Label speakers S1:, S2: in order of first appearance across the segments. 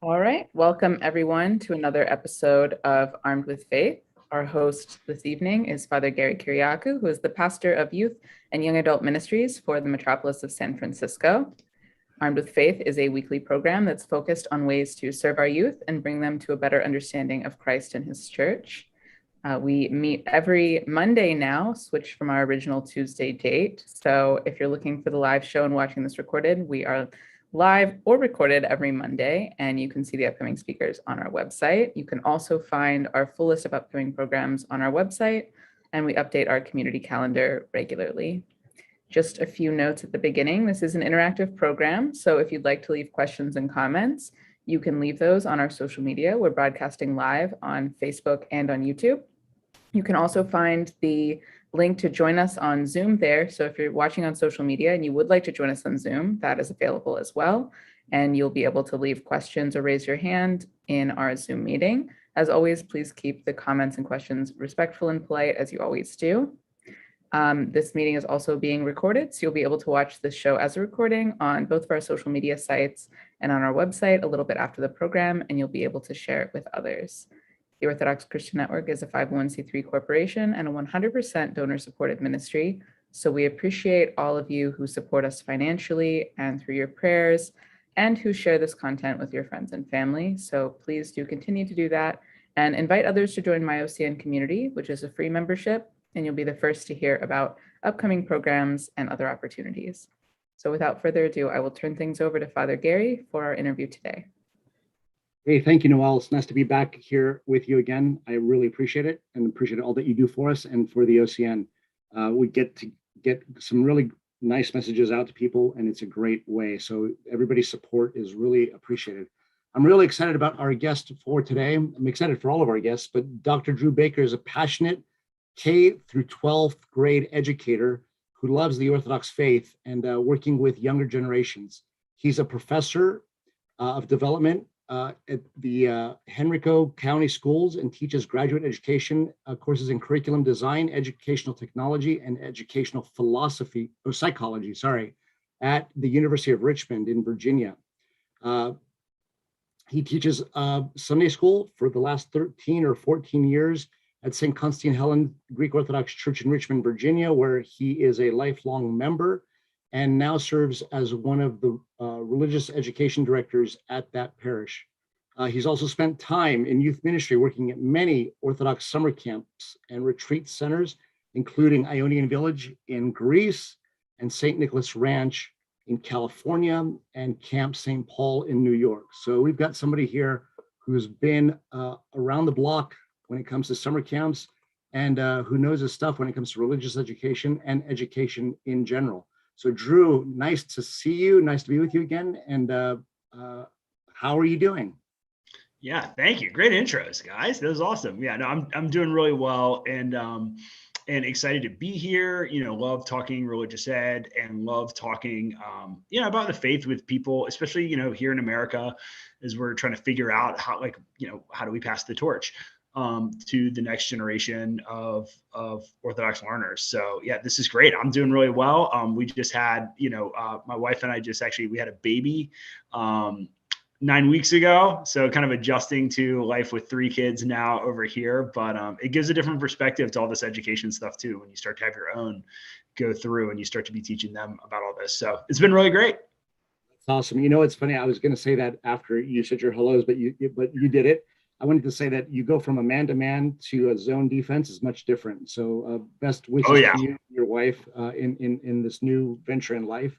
S1: All right. Welcome, everyone, to another episode of Armed with Faith. Our host this evening is Father Gary Kyriacou, who is the pastor of youth and young adult ministries for the metropolis of San Francisco. Armed with Faith is a weekly program that's focused on ways to serve our youth and bring them to a better understanding of Christ and his church. We meet every Monday now, switched from our original Tuesday date. So if you're looking for the live show and watching this recorded, we are live or recorded every Monday, and you can see the upcoming speakers on our website. You can also find our full list of upcoming programs on our website, and we update our community calendar regularly. Just a few notes at the beginning. This is an interactive program, so if you'd like to leave questions and comments, you can leave those on our social media. We're broadcasting live on Facebook and on YouTube. You can also find the link to join us on Zoom there. So if you're watching on social media and you would like to join us on Zoom, that is available as well. And you'll be able to leave questions or raise your hand in our Zoom meeting. As always, please keep the comments and questions respectful and polite, as you always do. This meeting is also being recorded, so you'll be able to watch this show as a recording on both of our social media sites and on our website a little bit after the program, and you'll be able to share it with others. The Orthodox Christian Network is a 501c3 corporation and a 100% donor-supported ministry, so we appreciate all of you who support us financially and through your prayers, and who share this content with your friends and family. So please do continue to do that, and invite others to join My OCN Community, which is a free membership, and you'll be the first to hear about upcoming programs and other opportunities. So without further ado, I will turn things over to Father Gary for our interview today.
S2: Hey, thank you, Noel. It's nice to be back here with you again. I really appreciate it and appreciate all that you do for us and for the OCN. We get to get some really nice messages out to people, and it's a great way. So everybody's support is really appreciated. I'm really excited about our guest for today. I'm excited for all of our guests, but Dr. Drew Baker is a passionate K through 12th grade educator who loves the Orthodox faith and working with younger generations. He's a professor of development at the Henrico County Schools and teaches graduate education courses in curriculum design, educational technology, and educational philosophy or psychology, at the University of Richmond in Virginia. He teaches Sunday school for the last 13 or 14 years at St. Constantine Helen Greek Orthodox Church in Richmond, Virginia, where he is a lifelong member and now serves as one of the religious education directors at that parish. He's also spent time in youth ministry working at many Orthodox summer camps and retreat centers, including Ionian Village in Greece and St. Nicholas Ranch in California and Camp St. Paul in New York. So we've got somebody here who's been around the block when it comes to summer camps and who knows his stuff when it comes to religious education and education in general. So Drew, nice to see you. Nice to be with you again. And how are you doing?
S3: Yeah, thank you. Great intros, guys. That was awesome. Yeah, no, I'm doing really well and excited to be here. You know, love talking religious ed and love talking, about the faith with people, especially, here in America, as we're trying to figure out how, how do we pass the torch to the next generation of Orthodox learners. So yeah, this is great. I'm doing really well. We just had, my wife and I we had a baby 9 weeks ago. So kind of adjusting to life with 3 kids now over here, but it gives a different perspective to all this education stuff too, when you start to have your own go through and you start to be teaching them about all this. So it's been really great.
S2: That's awesome. You know, it's funny. I was going to say that after you said your hellos, but you did it. I wanted to say that you go from a man-to-man to a zone defense is much different. So best wishes to you, your wife, in this new venture in life,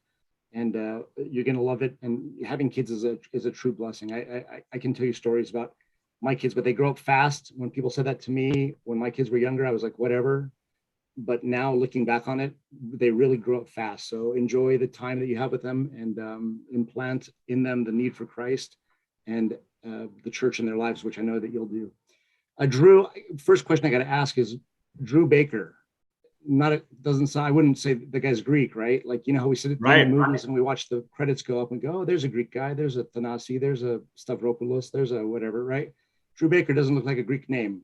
S2: and you're going to love it. And having kids is a true blessing. I can tell you stories about my kids, but they grow up fast. When people said that to me when my kids were younger, I was like, whatever. But now looking back on it, they really grow up fast. So enjoy the time that you have with them and implant in them the need for Christ and the church in their lives, which I know that you'll do. Drew, first question I got to ask is Drew Baker. I wouldn't say the guy's Greek, right? Like, you know how we sit in the movies and we watch the credits go up and go, oh, there's a Greek guy, there's a Thanasi, there's a Stavropoulos, there's a whatever, right? Drew Baker doesn't look like a Greek name.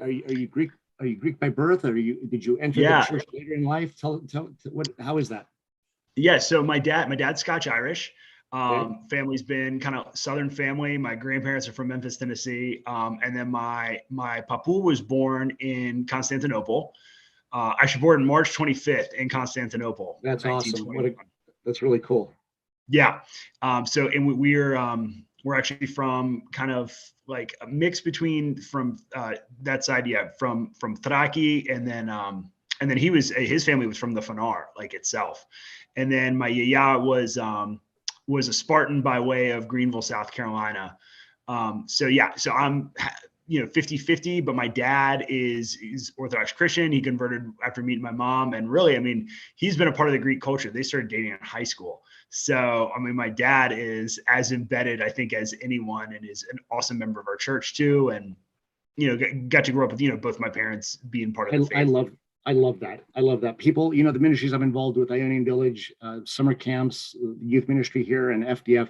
S2: Are you Greek? Are you Greek by birth, or did you enter the church later in life? How is that?
S3: Yeah, so my dad's Scotch Irish. Family's been kind of Southern family. My grandparents are from Memphis, Tennessee. And then my papu was born in Constantinople. Actually born March 25th in Constantinople.
S2: That's awesome. That's really cool.
S3: Yeah. So, and we're actually from kind of like a mix between from that side. Yeah. From Thraki, and then his family was from the Fanar, like itself. And then my yaya was a Spartan by way of Greenville, South Carolina. So I'm, 50-50, but my dad is Orthodox Christian. He converted after meeting my mom. And really, I mean, he's been a part of the Greek culture. They started dating in high school. So, I mean, my dad is as embedded, I think, as anyone, and is an awesome member of our church too. And, got to grow up with, both my parents being part of the faith.
S2: I love that. I love that. People, the ministries I'm involved with, Ionian Village, summer camps, youth ministry here, and FDF,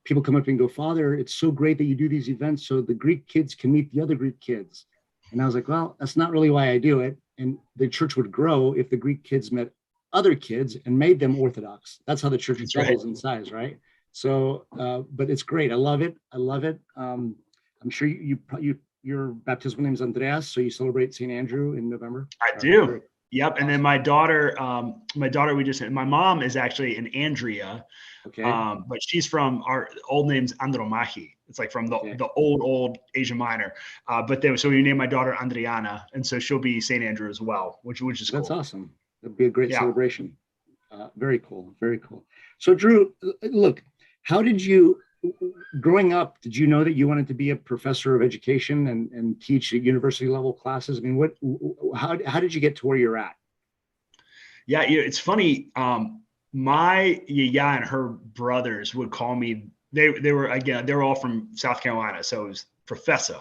S2: people come up and go, Father, it's so great that you do these events so the Greek kids can meet the other Greek kids. And I was like, well, that's not really why I do it. And the church would grow if the Greek kids met other kids and made them Orthodox. That's how the church doubles in size, right? So, but it's great. I love it. I'm sure your baptismal name is Andreas, so you celebrate St. Andrew in November?
S3: I do. Yep. And then my daughter, my mom is actually an Andrea,
S2: okay.
S3: But she's from our old name's Andromachi. It's like from the old Asia Minor. So we named my daughter Andriana, and so she'll be St. Andrew as well, which is cool.
S2: That's awesome. That'd be a great celebration. Very cool. Very cool. So Drew, look, how did you, growing up, did you know that you wanted to be a professor of education and teach at university level classes? I mean, how did you get to where you're at?
S3: Yeah, it's funny. My yaya and her brothers would call me, they were all from South Carolina. So it was Professor.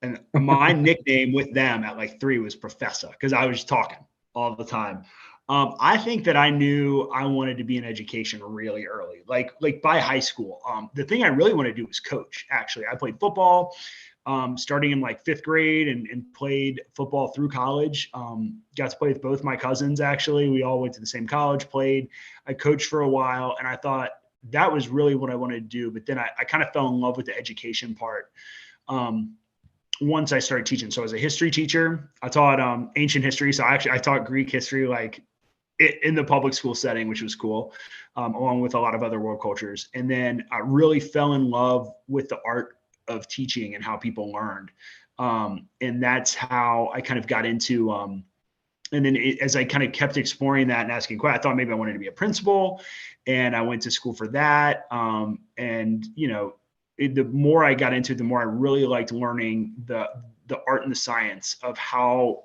S3: And my nickname with them at like 3 was Professor, because I was talking all the time. I think that I knew I wanted to be in education really early, like by high school. The thing I really wanted to do was coach. Actually, I played football, starting in like 5th grade and played football through college. Got to play with both my cousins. Actually, we all went to the same college, played. I coached for a while, and I thought that was really what I wanted to do. But then I kind of fell in love with the education part. Once I started teaching. So I was a history teacher. I taught ancient history. So I taught Greek history, like in the public school setting, which was cool, along with a lot of other world cultures. And then I really fell in love with the art of teaching and how people learned. And that's how I kind of got into, and then as I kind of kept exploring that and asking questions, I thought maybe I wanted to be a principal, and I went to school for that. And, the more I got into it, the more I really liked learning the art and the science of how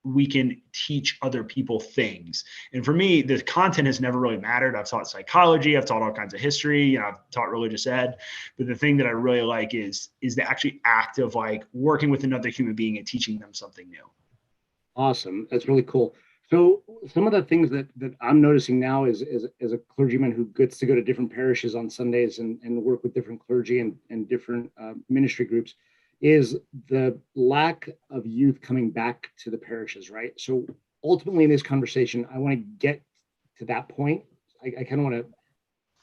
S3: we can teach other people things. And for me, the content has never really mattered. I've taught psychology, I've taught all kinds of history, I've taught religious ed, but the thing that I really like is the actually act of like working with another human being and teaching them something new.
S2: Awesome. That's really cool. So some of the things that I'm noticing now is as a clergyman who gets to go to different parishes on Sundays and work with different clergy and different ministry groups, is the lack of youth coming back to the parishes, right? So ultimately in this conversation, I want to get to that point. I kind of want to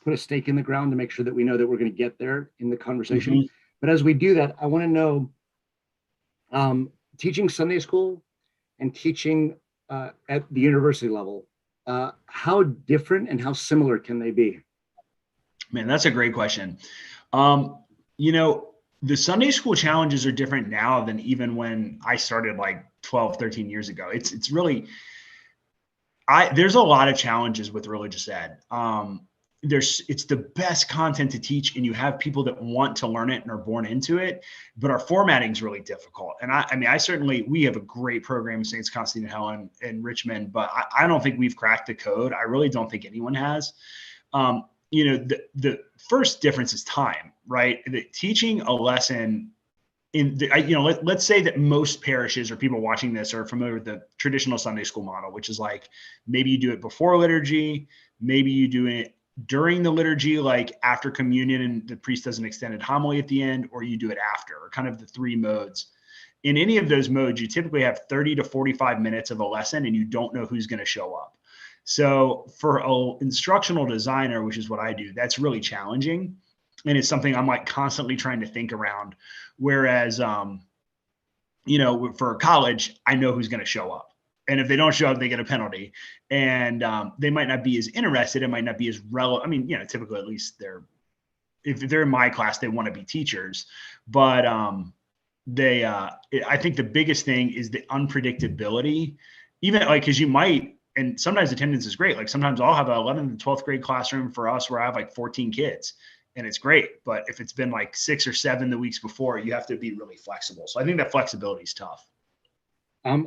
S2: put a stake in the ground to make sure that we know that we're going to get there in the conversation. Mm-hmm. But as we do that, I want to know, teaching Sunday school and teaching at the university level, how different and how similar can they be?
S3: Man, that's a great question. The Sunday school challenges are different now than even when I started like 12, 13 years ago. It's really, there's a lot of challenges with religious ed. It's the best content to teach, and you have people that want to learn it and are born into it, but our formatting is really difficult. And we have a great program in St. Constantine and Helen in Richmond, but I don't think we've cracked the code. I really don't think anyone has. The first difference is time, right? Teaching a lesson let's say that most parishes or people watching this are familiar with the traditional Sunday school model, which is like, maybe you do it before liturgy, maybe you do it during the liturgy, like after communion and the priest does an extended homily at the end, or you do it after, or kind of the 3 modes. In any of those modes, you typically have 30 to 45 minutes of a lesson and you don't know who's going to show up. So for an instructional designer, which is what I do, that's really challenging. And it's something I'm like constantly trying to think around. Whereas, for college, I know who's going to show up. And if they don't show up, they get a penalty. And they might not be as interested. It might not be as relevant. I mean, typically at least if they're in my class, they want to be teachers. But I think the biggest thing is the unpredictability. Even like, because you might, and sometimes attendance is great. Like sometimes I'll have an 11th and 12th grade classroom for us where I have like 14 kids. And it's great. But if it's been like 6 or 7 the weeks before, you have to be really flexible. So I think that flexibility is tough.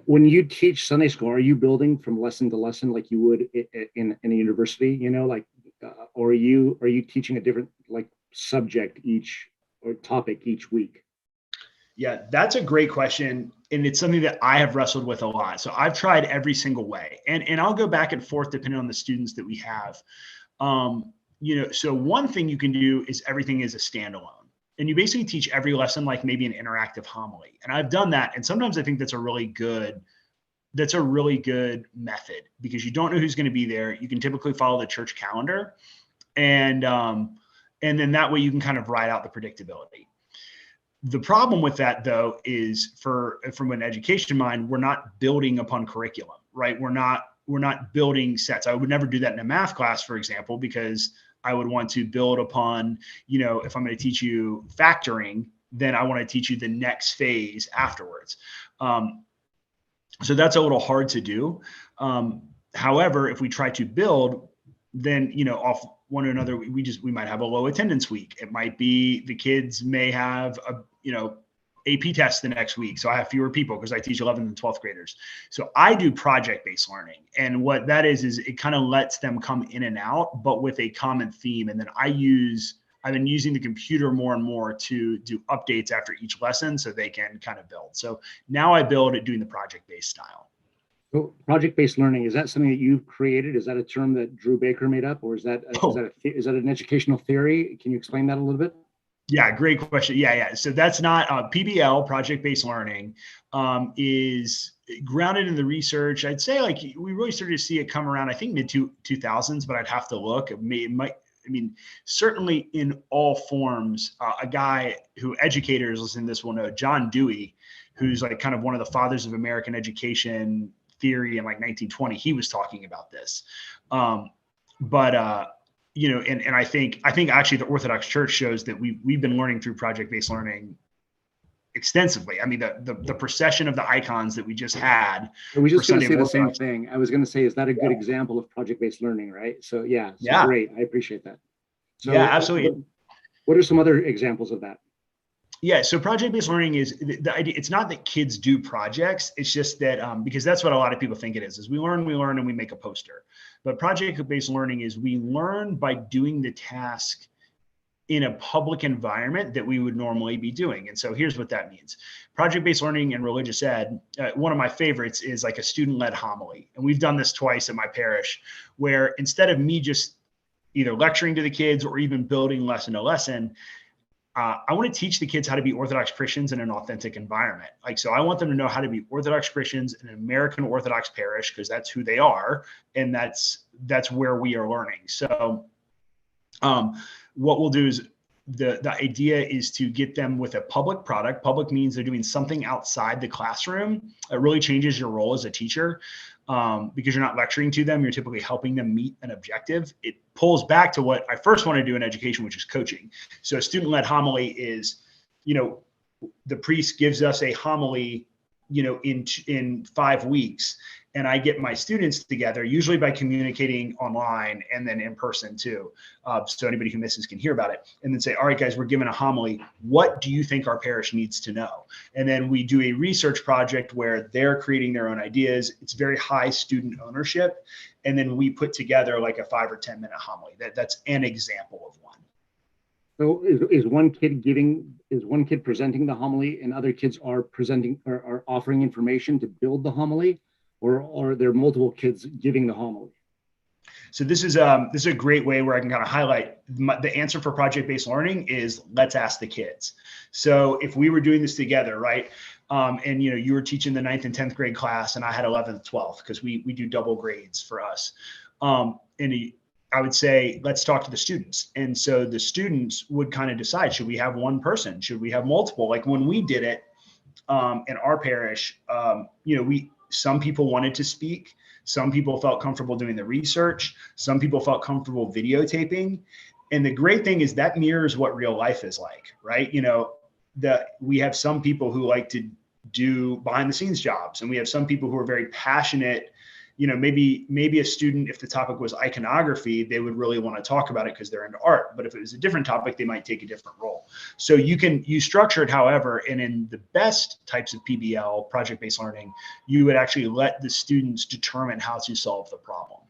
S2: When you teach Sunday school, are you building from lesson to lesson like you would in a university, or are you teaching a different like subject or topic each week?
S3: Yeah, that's a great question. And it's something that I have wrestled with a lot. So I've tried every single way. And I'll go back and forth depending on the students that we have. So one thing you can do is everything is a standalone. And you basically teach every lesson like maybe an interactive homily. And I've done that. And sometimes I think that's a really good method because you don't know who's going to be there. You can typically follow the church calendar. And then that way you can kind of ride out the predictability. The problem with that, though, is from an education mind, we're not building upon curriculum, right? We're not building sets. I would never do that in a math class, for example, because I would want to build upon, if I'm going to teach you factoring, then I want to teach you the next phase afterwards. So that's a little hard to do. However, if we try to build, then, off one another, we might have a low attendance week. It might be the kids may have AP tests the next week. So I have fewer people because I teach 11th and 12th graders. So I do project-based learning. And what that is it kind of lets them come in and out, but with a common theme. And then I've been using the computer more and more to do updates after each lesson so they can kind of build. So now I build it doing the project-based style.
S2: So project-based learning, is that something that you've created? Is that a term that Drew Baker made up, or is that an educational theory? Can you explain that a little bit?
S3: Yeah, great question. Yeah. So that's not PBL, project-based learning, is grounded in the research. I'd say like we really started to see it come around, I think mid 2000s, but I'd have to look. Certainly in all forms. A guy who educators listening to this will know, John Dewey, who's like kind of one of the fathers of American education theory in like 1920. He was talking about this. And I think actually the Orthodox Church shows that we've been learning through project-based learning extensively. I mean, the procession of the icons that we just had.
S2: Are we just going to say the same thing? I was going to say, is that a good example of project-based learning, right? So great. I appreciate that. So
S3: yeah, absolutely.
S2: What are some other examples of that?
S3: Yeah, so project-based learning is the idea. It's not that kids do projects. It's just that because that's what a lot of people think it is we learn, and we make a poster. But project-based learning is we learn by doing the task in a public environment that we would normally be doing. And so here's what that means. Project-based learning in religious ed, one of my favorites is like a student-led homily. And we've done this twice at my parish, where instead of me just either lecturing to the kids or even building lesson to lesson, I want to teach the kids how to be Orthodox Christians in an authentic environment. So I want them to know how to be Orthodox Christians in an American Orthodox parish, because that's who they are. And that's where we are learning. So what we'll do is the idea is to get them with a public product. Public means they're doing something outside the classroom. It really changes your role as a teacher. Because you're not lecturing to them, you're typically helping them meet an objective. It pulls back to what I first want to do in education, which is coaching. So a student-led homily is, the priest gives us a homily, in 5 weeks, and I get my students together, usually by communicating online and then in person too. So anybody who misses can hear about it, and then say, all right, guys, we're giving a homily. What do you think our parish needs to know? And then we do a research project where they're creating their own ideas. It's very high student ownership. And then we put together like a 5 or 10 minute homily. That's an example of one.
S2: So is one kid presenting the homily and other kids are presenting or are offering information to build the homily? Or are there multiple kids giving the homily?
S3: So this is a great way where I can kind of highlight the answer for project-based learning is let's ask the kids. So if we were doing this together, right? And you were teaching the 9th and 10th grade class and I had 11th, 12th, because we do double grades for us. I would say, let's talk to the students. And so the students would kind of decide, should we have one person? Should we have multiple? Like when we did it in our parish, some people wanted to speak. Some people felt comfortable doing the research. Some people felt comfortable videotaping. And the great thing is that mirrors what real life is like, right? We have some people who like to do behind the scenes jobs, and we have some people who are very passionate. Maybe a student, if the topic was iconography, they would really want to talk about it because they're into art. But if it was a different topic, they might take a different role. So you structure it however, and in the best types of PBL, project-based learning, you would actually let the students determine how to solve the problem.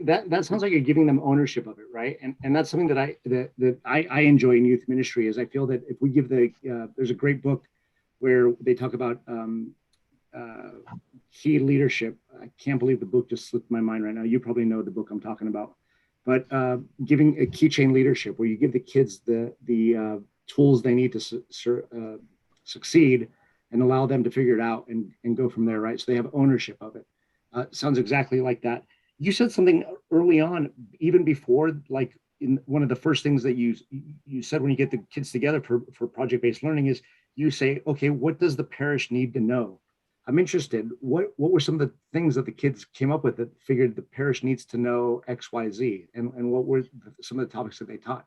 S2: That sounds like you're giving them ownership of it, right? And that's something that I enjoy in youth ministry. Is I feel that if we give there's a great book where they talk about key leadership. I can't believe the book just slipped my mind right now. You probably know the book I'm talking about, but giving a keychain leadership, where you give the kids the tools they need to succeed, and allow them to figure it out and go from there, right? So they have ownership of it. Sounds exactly like that. You said something early on, even before, like in one of the first things that you said when you get the kids together for project-based learning is you say, okay, what does the parish need to know? I'm interested. What were some of the things that the kids came up with that figured the parish needs to know X, Y, Z, and what were some of the topics that they taught?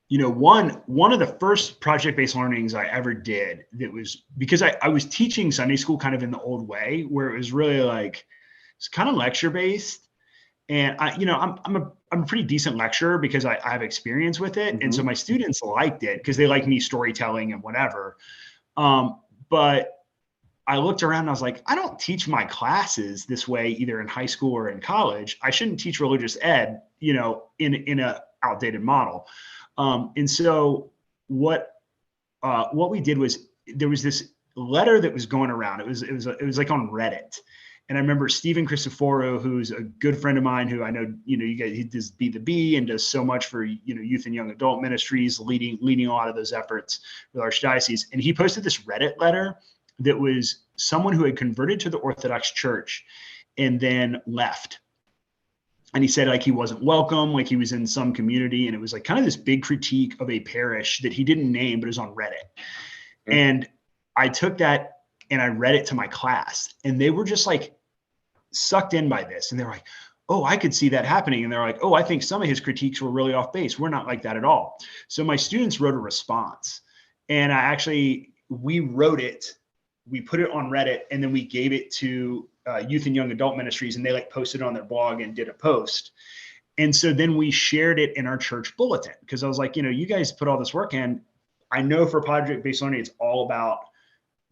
S3: One of the first project-based learnings I ever did, that was because I was teaching Sunday school kind of in the old way, where it was really like, it's kind of lecture-based. And I'm a pretty decent lecturer because I have experience with it. Mm-hmm. And so my students liked it because they like me storytelling and whatever. But I looked around and I was like, I don't teach my classes this way, either in high school or in college. I shouldn't teach religious ed, in a outdated model. And so what we did was, there was this letter that was going around. It was like on Reddit. And I remember Stephen Christoforou, who's a good friend of mine, who I know, you guys, he does Be the Bee and does so much for, youth and young adult ministries, leading a lot of those efforts with Archdiocese. And he posted this Reddit letter that was someone who had converted to the Orthodox Church and then left. And he said like he wasn't welcome, like he was in some community. And it was like kind of this big critique of a parish that he didn't name, but it was on Reddit. Mm-hmm. And I took that and I read it to my class, and they were just like sucked in by this. And they're like, oh, I could see that happening. And they're like, oh, I think some of his critiques were really off base. We're not like that at all. So my students wrote a response, and we wrote it, we put it on Reddit, and then we gave it to youth and young adult ministries, and they like posted on their blog and did a post. And so then we shared it in our church bulletin, because I was like, you guys put all this work in. I know for project-based learning, it's all about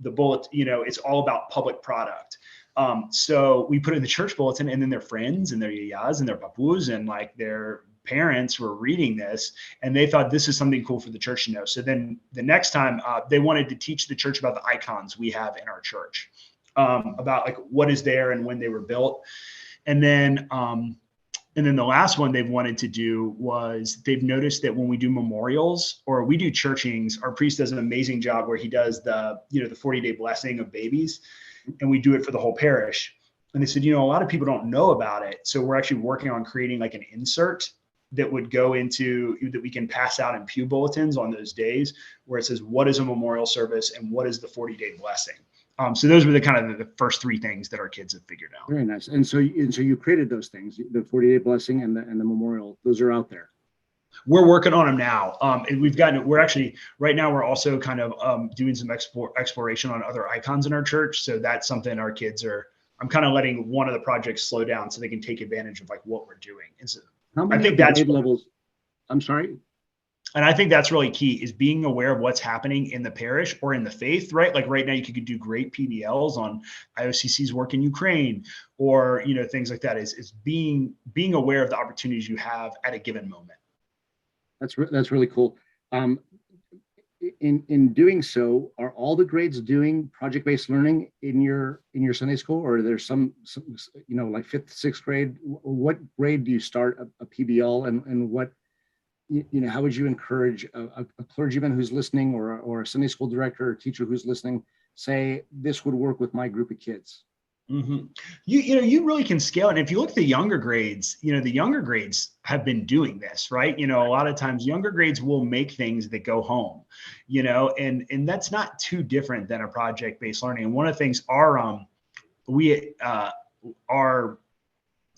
S3: the bullet, it's all about public product. So we put it in the church bulletin, and then their friends and their yayas and their papus and like their parents were reading this, and they thought this is something cool for the church to know. So then the next time they wanted to teach the church about the icons we have in our church, about like what is there and when they were built. And then the last one they've wanted to do was, they've noticed that when we do memorials or we do churchings, our priest does an amazing job where he does the 40-day blessing of babies, and we do it for the whole parish. And they said, a lot of people don't know about it. So we're actually working on creating like an insert that would go into, that we can pass out in pew bulletins on those days, where it says, what is a memorial service and what is the 40-day blessing? So those were the kind of the first three things that our kids have figured out.
S2: Very nice. And so you created those things, the 40-day blessing and the memorial. Those are out there.
S3: We're working on them now. And we're actually, right now, we're also kind of doing some exploration on other icons in our church. So that's something our kids I'm kind of letting one of the projects slow down so they can take advantage of like what we're doing. And so
S2: how many grade levels? I'm sorry.
S3: And I think that's really key, is being aware of what's happening in the parish or in the faith, right? Like right now you could do great PBLs on IOCC's work in Ukraine, or, things like that, is being aware of the opportunities you have at a given moment.
S2: That's really cool. In doing so, are all the grades doing project-based learning in your Sunday school, or are there some like 5th, 6th grade? What grade do you start a PBL, and what, how would you encourage a clergyman who's listening, or a Sunday school director or teacher who's listening, say, this would work with my group of kids?
S3: Mm-hmm. You really can scale it. And if you look at the younger grades, the younger grades have been doing this, right? A lot of times younger grades will make things that go home, and that's not too different than a project-based learning. And one of the things our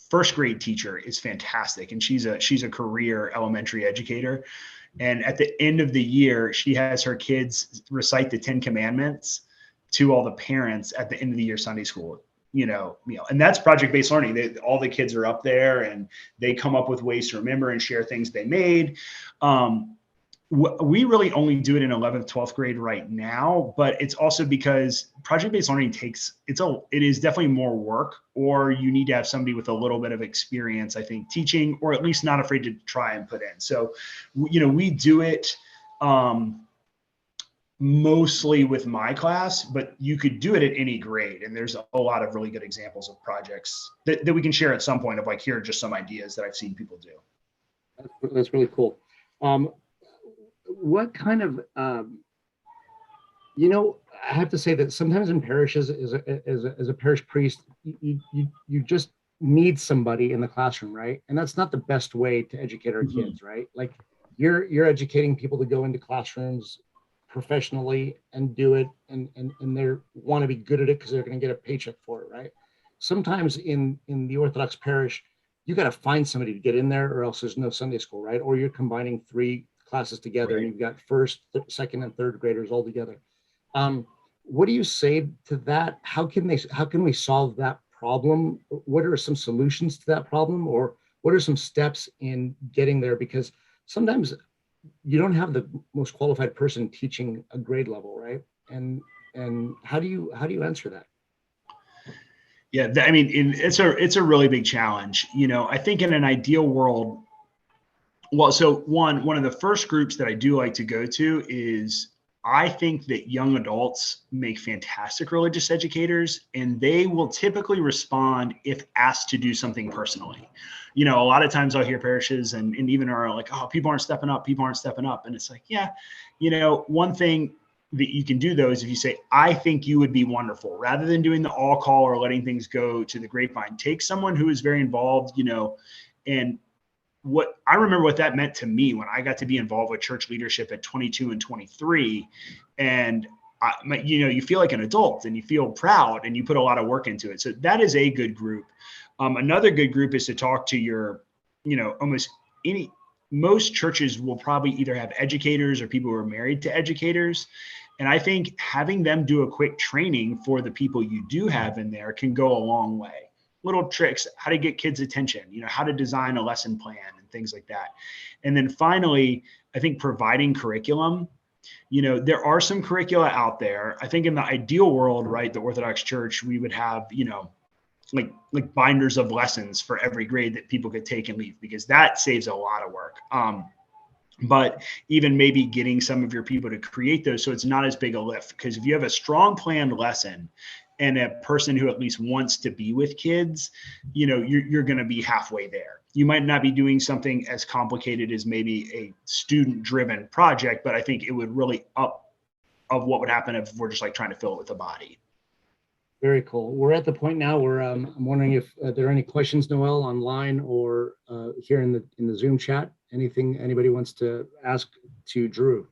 S3: first grade teacher is fantastic, and she's a career elementary educator. And at the end of the year, she has her kids recite the 10 Commandments to all the parents at the end of the year Sunday school. And that's project-based learning. All the kids are up there and they come up with ways to remember and share things they made. We really only do it in 11th, 12th grade right now, but it's also because project-based learning it is definitely more work, or you need to have somebody with a little bit of experience, I think, teaching, or at least not afraid to try and put in. So, we do it mostly with my class, but you could do it at any grade. And there's a lot of really good examples of projects that we can share at some point of like, here are just some ideas that I've seen people do.
S2: That's really cool. What kind of, I have to say that sometimes in parishes as a parish priest, you just need somebody in the classroom, right? And that's not the best way to educate our kids, right? Like you're educating people to go into classrooms professionally and do it, and they want to be good at it because they're going to get a paycheck for it, right? Sometimes in the Orthodox parish, you got to find somebody to get in there, or else there's no Sunday school, right? Or you're combining 3 classes together, and you've got first, second, and third graders all together. What do you say to that? How can we solve that problem? What are some solutions to that problem, or what are some steps in getting there? Because sometimes you don't have the most qualified person teaching a grade level, right? And how do you answer that?
S3: Yeah, it's a really big challenge. I think in an ideal world, well, so one of the first groups that I do like to go to is, I think that young adults make fantastic religious educators, and they will typically respond if asked to do something personally. A lot of times I'll hear parishes and even are like, oh, people aren't stepping up. And it's like, yeah, one thing that you can do though is if you say, I think you would be wonderful, rather than doing the all call or letting things go to the grapevine, take someone who is very involved, and what I remember what that meant to me when I got to be involved with church leadership at 22 and 23. And you feel like an adult and you feel proud and you put a lot of work into it. So that is a good group. Another good group is to talk to your, most churches will probably either have educators or people who are married to educators. And I think having them do a quick training for the people you do have in there can go a long way. Little tricks, how to get kids' attention, how to design a lesson plan and things like that. And then finally, I think providing curriculum. There are some curricula out there. I think in the ideal world, right, the Orthodox Church, we would have, like binders of lessons for every grade that people could take and leave, because that saves a lot of work. But even maybe getting some of your people to create those so it's not as big a lift, because if you have a strong planned lesson and a person who at least wants to be with kids, you're going to be halfway there. You might not be doing something as complicated as maybe a student-driven project, but I think it would really up of what would happen if we're just like trying to fill it with a body.
S2: Very cool. We're at the point now where I'm wondering if there are any questions, Noel, online or here in the Zoom chat. Anything anybody wants to ask to Drew?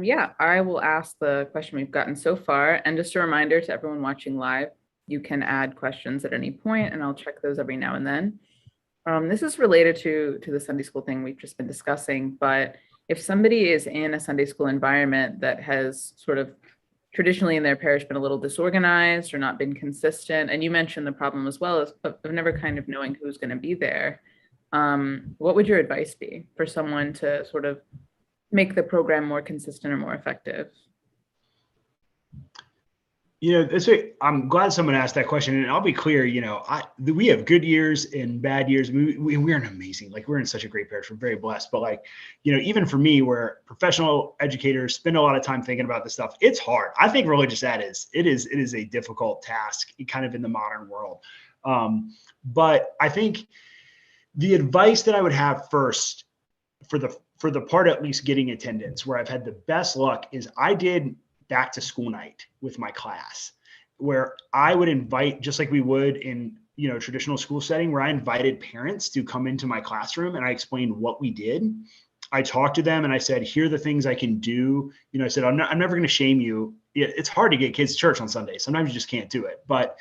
S1: Yeah, I will ask the question we've gotten so far. And just a reminder to everyone watching live, you can add questions at any point, and I'll check those every now and then. This is related to the Sunday school thing we've just been discussing, but if somebody is in a Sunday school environment that has sort of traditionally in their parish been a little disorganized or not been consistent, and you mentioned the problem as well of never kind of knowing who's going to be there, what would your advice be for someone to sort of make the program more consistent or more effective?
S3: I'm glad someone asked that question, and I'll be clear. We have good years and bad years. We're an amazing, we're in such a great parish. We're very blessed, but even for me, where professional educators spend a lot of time thinking about this stuff, it's hard. I think religious ed is a difficult task, kind of in the modern world. But I think the advice that I would have first for the part at least getting attendance, where I've had the best luck, is I did back to school night with my class. where I would invite, just like we would in, traditional school setting, where I invited parents to come into my classroom and I explained what we did. I talked to them and I said, here are the things I can do. I said, I'm never going to shame you. It's hard to get kids to church on Sunday. Sometimes you just can't do it. But,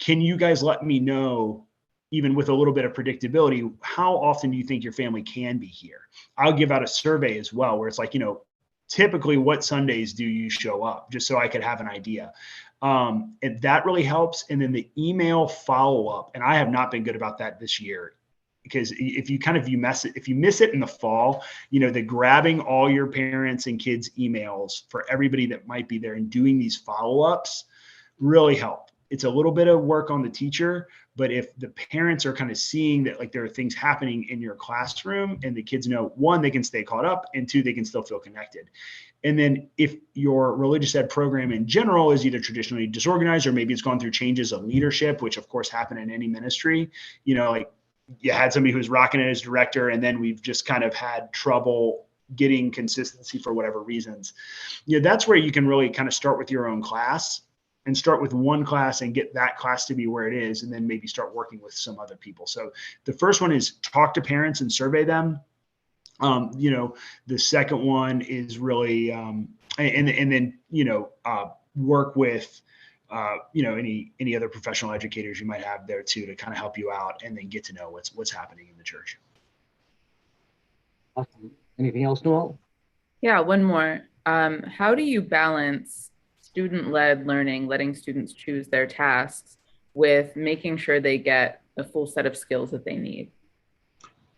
S3: can you guys let me know, even with a little bit of predictability, how often do you think your family can be here? I'll give out a survey as well, where it's like, typically what Sundays do you show up, just so I could have an idea. And that really helps. And then the email follow-up, and I have not been good about that this year, because if you miss it in the fall, the grabbing all your parents and kids' emails for everybody that might be there and doing these follow-ups really help. It's a little bit of work on the teacher, but if the parents are kind of seeing that, like, there are things happening in your classroom and the kids know, one, they can stay caught up, and two, they can still feel connected. And then if your religious ed program in general is either traditionally disorganized, or maybe it's gone through changes of leadership, which of course happen in any ministry, like you had somebody who was rocking it as director, and then we've just kind of had trouble getting consistency for whatever reasons. That's where you can really kind of start with your own class and start with one class and get that class to be where it is, and then maybe start working with some other people. So the first one is talk to parents and survey them. The second one is really, and then work with, any other professional educators you might have there too, to kind of help you out, and then get to know what's happening in the church.
S2: Awesome. Anything else, Noel?
S1: Yeah, one more. How do you balance student-led learning, letting students choose their tasks, with making sure they get the full set of skills that they need?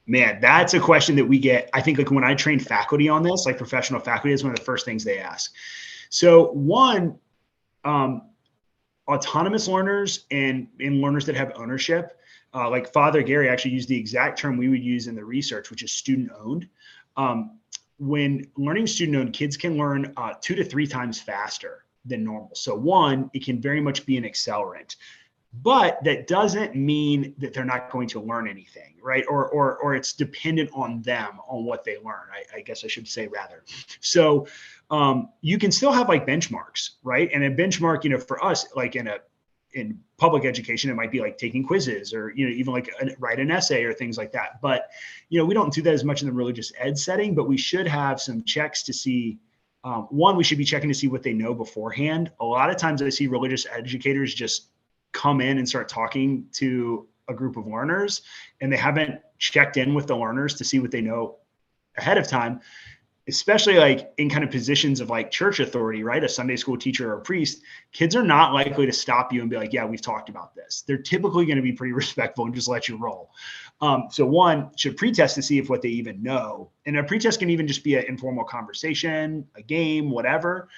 S3: Man, that's a question that we get. I think, like, when I train faculty on this, like professional faculty, is one of the first things they ask. So one, autonomous learners and learners that have ownership, like Father Gary actually used the exact term we would use in the research, which is student-owned. When learning student-owned, kids can learn 2 to 3 times faster than normal. So one, it can very much be an accelerant. But that doesn't mean that they're not going to learn anything, right? Or it's dependent on them, on what they learn, I guess I should say, rather. So you can still have like benchmarks, right? And a benchmark, for us, like in public education, it might be like taking quizzes, or even like write an essay or things like that. But we don't do that as much in the religious ed setting, but we should have some checks to see. One, we should be checking to see what they know beforehand. A lot of times I see religious educators just come in and start talking to a group of learners, and they haven't checked in with the learners to see what they know ahead of time, especially like in kind of positions of like church authority, right? A Sunday school teacher or a priest. Kids are not likely to stop you and be like, yeah, we've talked about this. They're typically going to be pretty respectful and just let you roll. So one should pretest to see if what they even know. And a pretest can even just be an informal conversation, a game, whatever.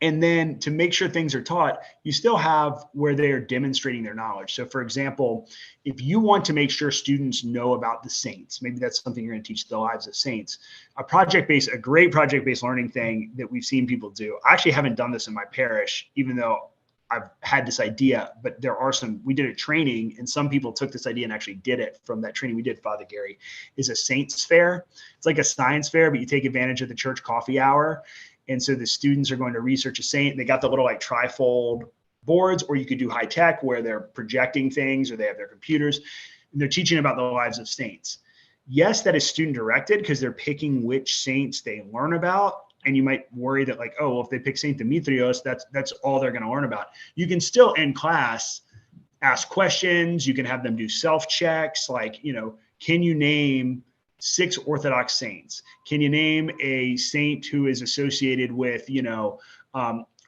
S3: And then to make sure things are taught, you still have where they are demonstrating their knowledge. So for example, if you want to make sure students know about the saints, maybe that's something you're going to teach, the lives of saints, a great project-based learning thing that we've seen people do. I actually haven't done this in my parish, even though I've had this idea, but we did a training, and some people took this idea and actually did it from that training we did, Father Gary, is a saints fair. It's like a science fair, but you take advantage of the church coffee hour. And so the students are going to research a saint. They got the little like trifold boards, or you could do high tech where they're projecting things, or they have their computers, and they're teaching about the lives of saints. Yes, that is student directed because they're picking which saints they learn about. And you might worry that like, oh, well, if they pick Saint Demetrios, that's all they're going to learn about. You can still in class ask questions. You can have them do self-checks. Like, can you name 6 Orthodox saints? Can you name a saint who is associated with,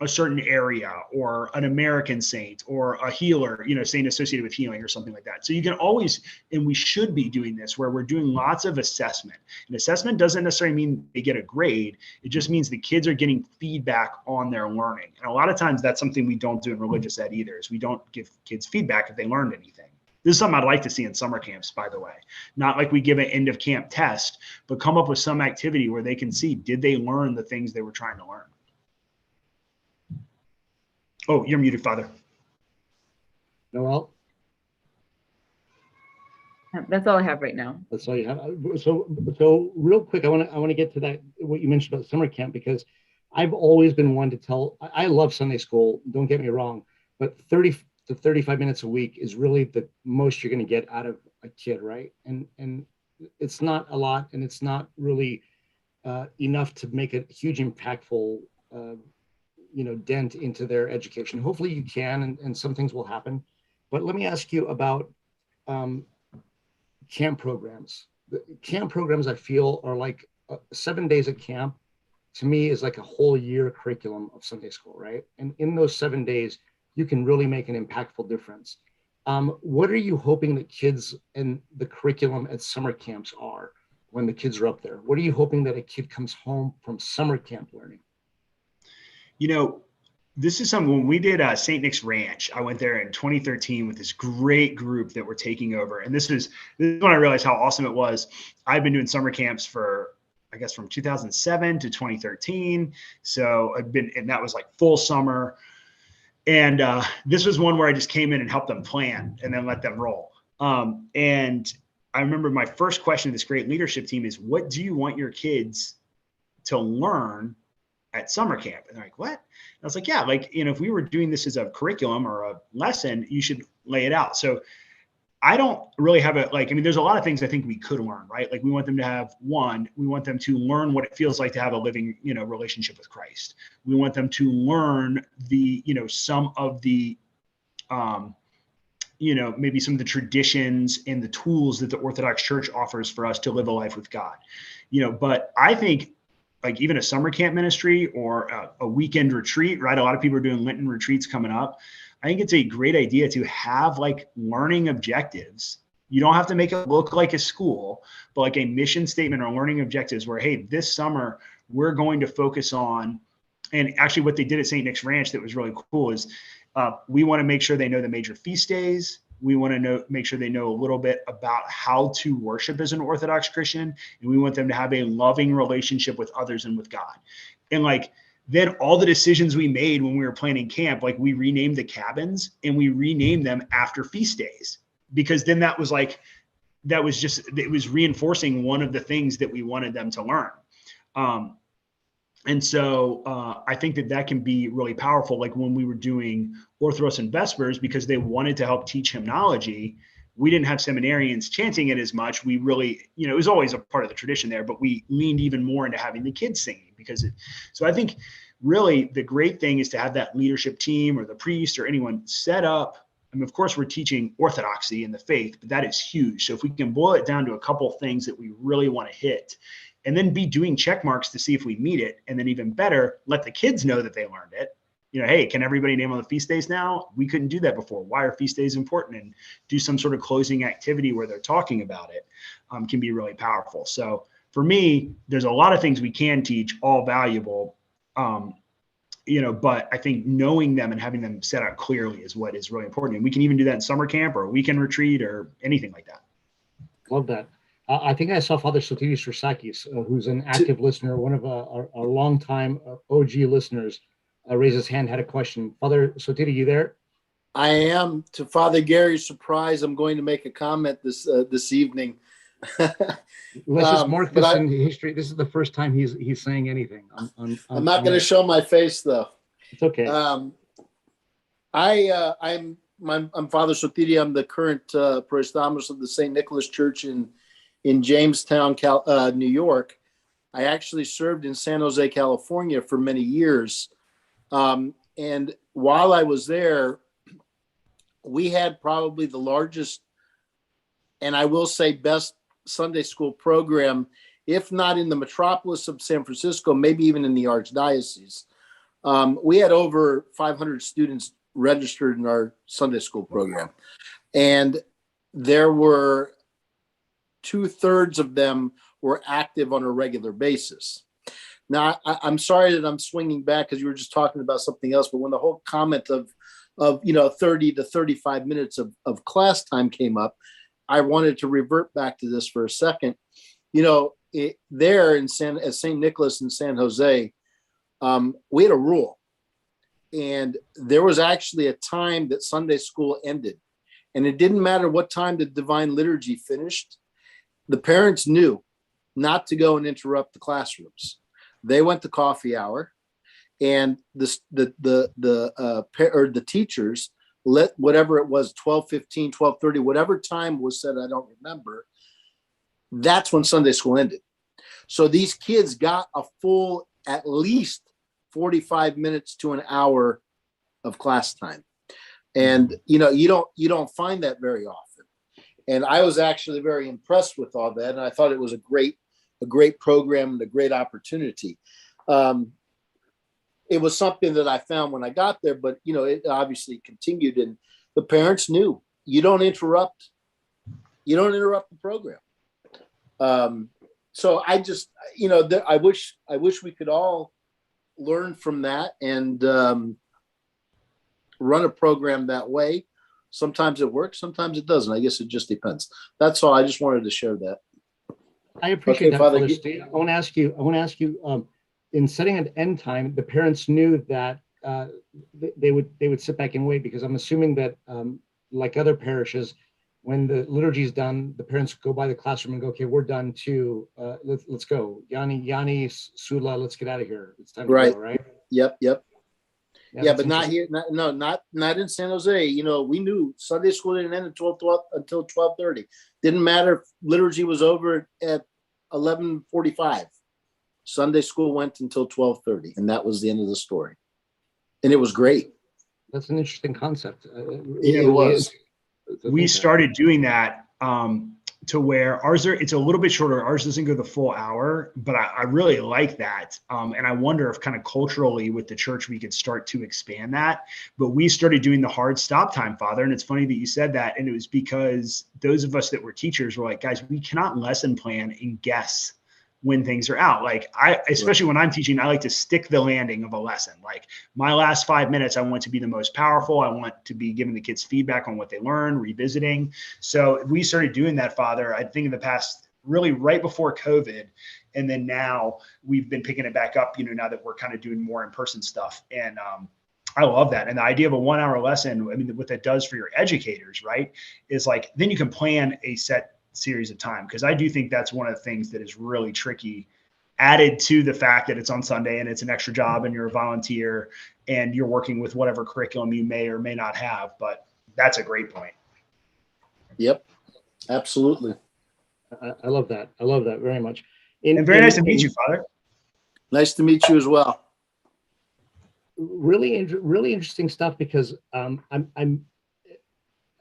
S3: a certain area, or an American saint, or a healer, saint associated with healing, or something like that. So you can always, and we should be doing this, where we're doing lots of assessment. And assessment doesn't necessarily mean they get a grade. It just means the kids are getting feedback on their learning. And a lot of times that's something we don't do in religious ed either, is we don't give kids feedback if they learned anything. This is something I'd like to see in summer camps, by the way. Not like we give an end of camp test, but come up with some activity where they can see, did they learn the things they were trying to learn? Oh, you're muted, Father.
S2: Noel?
S1: That's all I have right now.
S2: That's all you have. So real quick, I want to get to that, what you mentioned about summer camp, because I've always been one to tell, I love Sunday school, don't get me wrong, but 30 to 35 minutes a week is really the most you're going to get out of a kid, right? And it's not a lot, and it's not really enough to make a huge impactful dent into their education. Hopefully you can, and some things will happen. But let me ask you about camp programs. The camp programs, I feel, are like 7 days at camp, to me, is like a whole year curriculum of Sunday school, right? And in those 7 days, you can really make an impactful difference. What are you hoping that kids and the curriculum at summer camps are when the kids are up there? What are you hoping that a kid comes home from summer camp learning?
S3: This is something when we did St. Nick's Ranch. I went there in 2013 with this great group that were taking over. And this is when I realized how awesome it was. I've been doing summer camps for, I guess, from 2007 to 2013. So and that was like full summer. And this was one where I just came in and helped them plan and then let them roll. And I remember my first question to this great leadership team is, what do you want your kids to learn at summer camp? And they're like, what? And I was like, yeah, if we were doing this as a curriculum or a lesson, you should lay it out. So I don't really have there's a lot of things I think we could learn, right? Like we want them to have we want them to learn what it feels like to have a living, relationship with Christ. We want them to learn some of the, maybe some of the traditions and the tools that the Orthodox Church offers for us to live a life with God, but I think like even a summer camp ministry or a weekend retreat, right? A lot of people are doing Lenten retreats coming up. I think it's a great idea to have like learning objectives. You don't have to make it look like a school, but like a mission statement or learning objectives where, hey, this summer we're going to focus on, and actually what they did at St. Nick's Ranch that was really cool is we want to make sure they know the major feast days. We want to make sure they know a little bit about how to worship as an Orthodox Christian. And we want them to have a loving relationship with others and with God. And then all the decisions we made when we were planning camp, we renamed the cabins and we renamed them after feast days, because then it was reinforcing one of the things that we wanted them to learn. And so I think that can be really powerful. Like when we were doing Orthros and Vespers, because they wanted to help teach hymnology, we didn't have seminarians chanting it as much. We really, it was always a part of the tradition there, but we leaned even more into having the kids singing so I think really the great thing is to have that leadership team or the priest or anyone set up. I mean, of course, we're teaching orthodoxy in the faith, but that is huge. So if we can boil it down to a couple of things that we really want to hit, and then be doing check marks to see if we meet it, and then even better, let the kids know that they learned it. Hey, can everybody name on the feast days now? We couldn't do that before. Why are feast days important? And do some sort of closing activity where they're talking about it can be really powerful. So for me, there's a lot of things we can teach, all valuable, but I think knowing them and having them set out clearly is what is really important. And we can even do that in summer camp or a weekend retreat or anything like that.
S2: Love that. I think I saw Father Sotirios Rosakis, who's an active listener, one of our longtime OG listeners, raised his hand, had a question. Father Sotiri, you there?
S4: I am. To Father Gary's surprise, I'm going to make a comment this evening.
S2: Let's just mark this in history. This is the first time he's saying anything.
S4: I'm not going to show my face, though.
S2: It's okay.
S4: I'm Father Sotiri. I'm the current proestamus of the St. Nicholas Church in Jamestown, New York. I actually served in San Jose, California for many years. And while I was there, we had probably the largest, and I will say best, Sunday school program, if not in the metropolis of San Francisco, maybe even in the Archdiocese. We had over 500 students registered in our Sunday school program. And there were 2/3 of them were active on a regular basis. Now, I'm sorry that I'm swinging back because you were just talking about something else, but when the whole comment of 30 to 35 minutes of class time came up, I wanted to revert back to this for a second. There at St. Nicholas in San Jose, we had a rule. And there was actually a time that Sunday school ended. And it didn't matter what time the Divine Liturgy finished. The parents knew not to go and interrupt the classrooms. They went to coffee hour. and the teachers let whatever it was, 12:15, 12:30, whatever time was said, I don't remember. That's when Sunday school ended. So these kids got a full at least 45 minutes to an hour of class time. And you don't find that very often. And I was actually very impressed with all that. And I thought it was a great program and a great opportunity. It was something that I found when I got there, but it obviously continued, and the parents knew you don't interrupt the program. So I just, I wish we could all learn from that and run a program that way. Sometimes it works, sometimes it doesn't. I guess it just depends. That's all. I just wanted to share that.
S2: I appreciate that, Father Steve. I want to ask you, in setting an end time, the parents knew that they would sit back and wait, because I'm assuming that like other parishes, when the liturgy is done, the parents go by the classroom and go, okay, we're done too. Let's go. Yanni, Sula, let's get out of here. It's time to go, right?
S4: Yep. Yeah, but not here. Not in San Jose. We knew Sunday school didn't end until 12:30. Didn't matter if liturgy was over at 11:45. Sunday school went until 12:30, and that was the end of the story. And it was great.
S2: That's an interesting concept.
S4: It was.
S3: We started doing that to where it's a little bit shorter. Ours doesn't go the full hour, but I really like that. And I wonder if kind of culturally with the church, we could start to expand that. But we started doing the hard stop time, Father. And it's funny that you said that. And it was because those of us that were teachers were like, guys, we cannot lesson plan and guess when things are out. Like especially when I'm teaching, I like to stick the landing of a lesson. Like my last 5 minutes, I want to be the most powerful. I want to be giving the kids feedback on what they learned, revisiting. So we started doing that, Father, I think in the past, really right before COVID. And then now we've been picking it back up, now that we're kind of doing more in-person stuff. And I love that. And the idea of a 1 hour lesson, I mean, what that does for your educators, right, is like, then you can plan a set series of time. Because I do think that's one of the things that is really tricky, added to the fact that it's on Sunday and it's an extra job and you're a volunteer and you're working with whatever curriculum you may or may not have. But that's a great point.
S4: Yep, absolutely.
S2: I love that. I love that very much.
S3: And very nice to meet you, Father.
S4: Nice to meet you as well.
S2: Really interesting stuff, because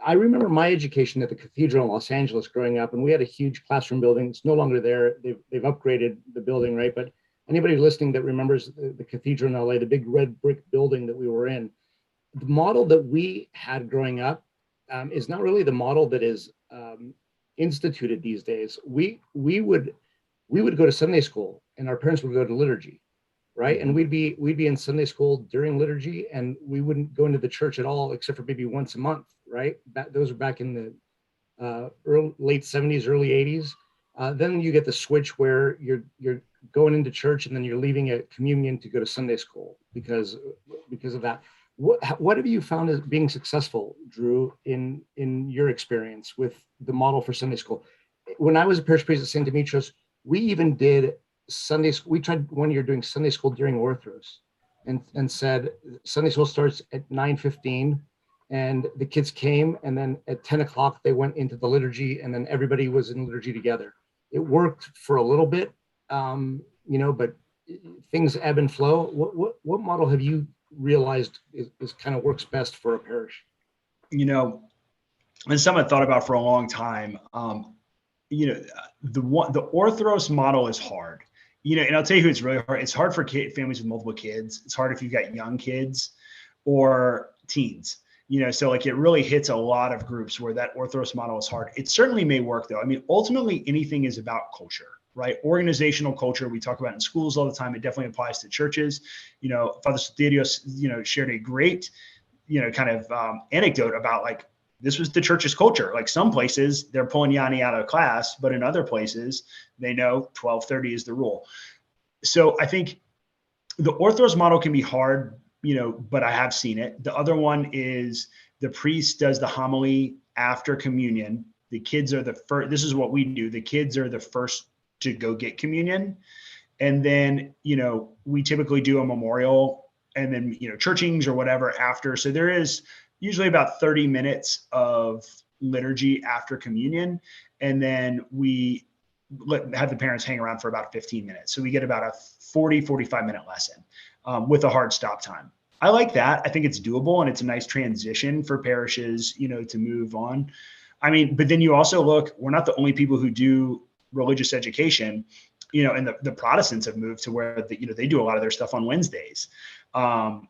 S2: I remember my education at the cathedral in Los Angeles growing up, and we had a huge classroom building. It's no longer there. They've upgraded the building, right? But anybody listening that remembers the cathedral in LA, the big red brick building that we were in, the model that we had growing up is not really the model that is instituted these days. We would go to Sunday school, and our parents would go to liturgy, right? And we'd be in Sunday school during liturgy, and we wouldn't go into the church at all, except for maybe once a month, right? Those are back in the late 70s, early 80s. Then you get the switch where you're going into church and then you're leaving at communion to go to Sunday school because of that. What have you found as being successful, Drew, in your experience with the model for Sunday school? When I was a parish priest at St. Demetrius, we even did Sunday school. We tried one year doing Sunday school during Orthros, and said Sunday school starts at 9:15, and the kids came, and then at 10 o'clock they went into the liturgy, and then everybody was in liturgy together. It worked for a little bit, but things ebb and flow. What model have you realized is kind of works best for a parish?
S3: And someone thought about for a long time. The Orthodox model is hard. And I'll tell you who it's really hard. It's hard for families with multiple kids. It's hard if you've got young kids or teens. So like it really hits a lot of groups where that Orthodox model is hard. It certainly may work though. I mean, ultimately anything is about culture, right? Organizational culture we talk about in schools all the time. It definitely applies to churches. Father Soterios, shared a great, kind of anecdote about like, this was the church's culture. Like some places they're pulling Yanni out of class, but in other places they know 12:30 is the rule. So I think the Orthodox model can be hard, but I have seen it. The other one is the priest does the homily after communion. The kids are the first. This is what we do. The kids are the first to go get communion. And then, we typically do a memorial and then, churchings or whatever after. So there is usually about 30 minutes of liturgy after communion. And then we have the parents hang around for about 15 minutes. So we get about a 45 minute lesson with a hard stop time. I like that. I think it's doable, and it's a nice transition for parishes, to move on. I mean, but then you also look, we're not the only people who do religious education, and the Protestants have moved to where they do a lot of their stuff on Wednesdays. A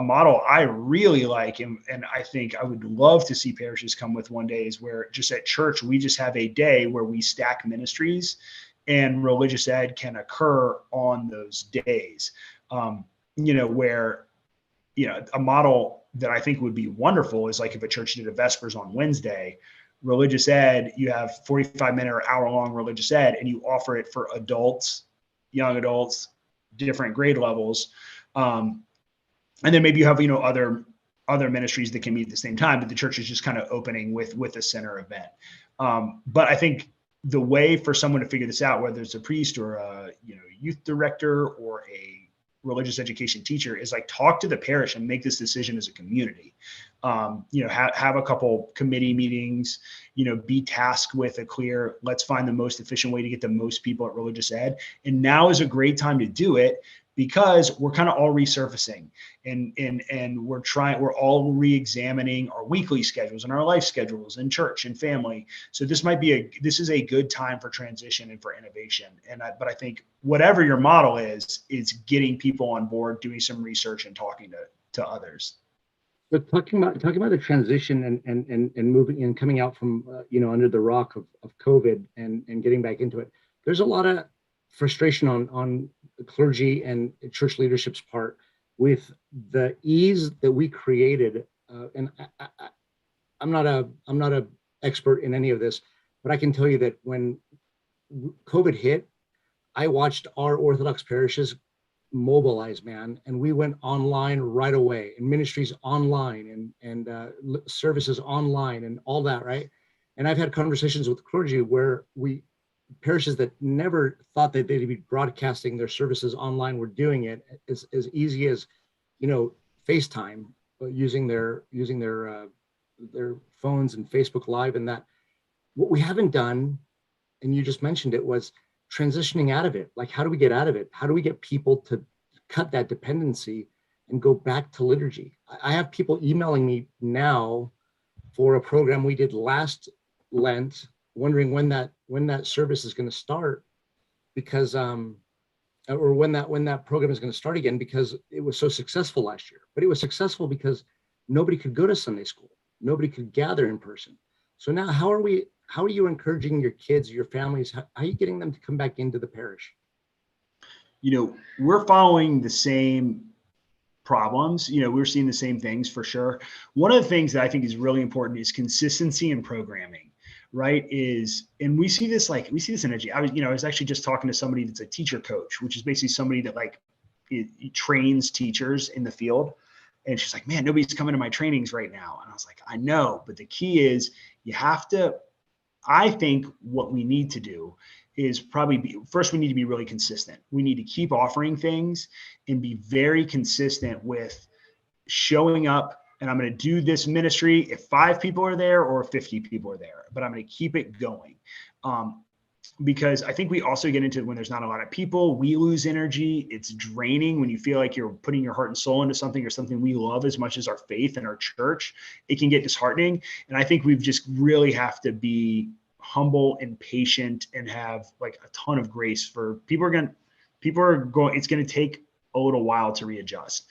S3: model I really like, and I think I would love to see parishes come with one day, is where just at church, we just have a day where we stack ministries and religious ed can occur on those days. Where, a model that I think would be wonderful is like if a church did a Vespers on Wednesday, religious ed, you have 45-minute or hour-long religious ed, and you offer it for adults, young adults, different grade levels. And then maybe you have, other ministries that can meet at the same time, but the church is just kind of opening with a center event. But I think the way for someone to figure this out, whether it's a priest or a youth director or a religious education teacher, is like talk to the parish and make this decision as a community. Have a couple committee meetings, be tasked with a clear, let's find the most efficient way to get the most people at religious ed. And now is a great time to do it, because we're kind of all resurfacing and we're all re-examining our weekly schedules and our life schedules and church and family. So this is a good time for transition and for innovation. But I think whatever your model is getting people on board, doing some research and talking to others.
S2: But talking about the transition and moving and coming out from under the rock of COVID and getting back into it, there's a lot of frustration on clergy and church leadership's part with the ease that we created. And I'm not a expert in any of this, but I can tell you that when COVID hit, I watched our Orthodox parishes mobilize, man, and we went online right away, and ministries online and services online and all that, right? And I've had conversations with clergy where parishes that never thought that they'd be broadcasting their services online were doing it as easy as, FaceTime, using their phones and Facebook Live and that. What we haven't done, and you just mentioned it, was transitioning out of it. Like, how do we get out of it? How do we get people to cut that dependency and go back to liturgy? I have people emailing me now for a program we did last Lent, wondering when that service is going to start, because or when that program is going to start again, because it was so successful last year. But it was successful because nobody could go to Sunday school, nobody could gather in person. So now how are you encouraging your kids, your families, how are you getting them to come back into the parish?
S3: We're following the same problems. We're seeing the same things for sure. One of the things that I think is really important is consistency in programming, right? And we see this energy. I was actually just talking to somebody that's a teacher coach, which is basically somebody that it trains teachers in the field. And she's like, man, nobody's coming to my trainings right now. And I was like, I know, but the key is I think what we need to do is first, we need to be really consistent. We need to keep offering things and be very consistent with showing up. And I'm going to do this ministry if 5 people are there or 50 people are there, but I'm going to keep it going. Because I think we also get into when there's not a lot of people, we lose energy. It's draining when you feel like you're putting your heart and soul into something or something we love as much as our faith and our church. It can get disheartening. And I think we've just really have to be humble and patient and have a ton of grace for people are going, it's going to take a little while to readjust.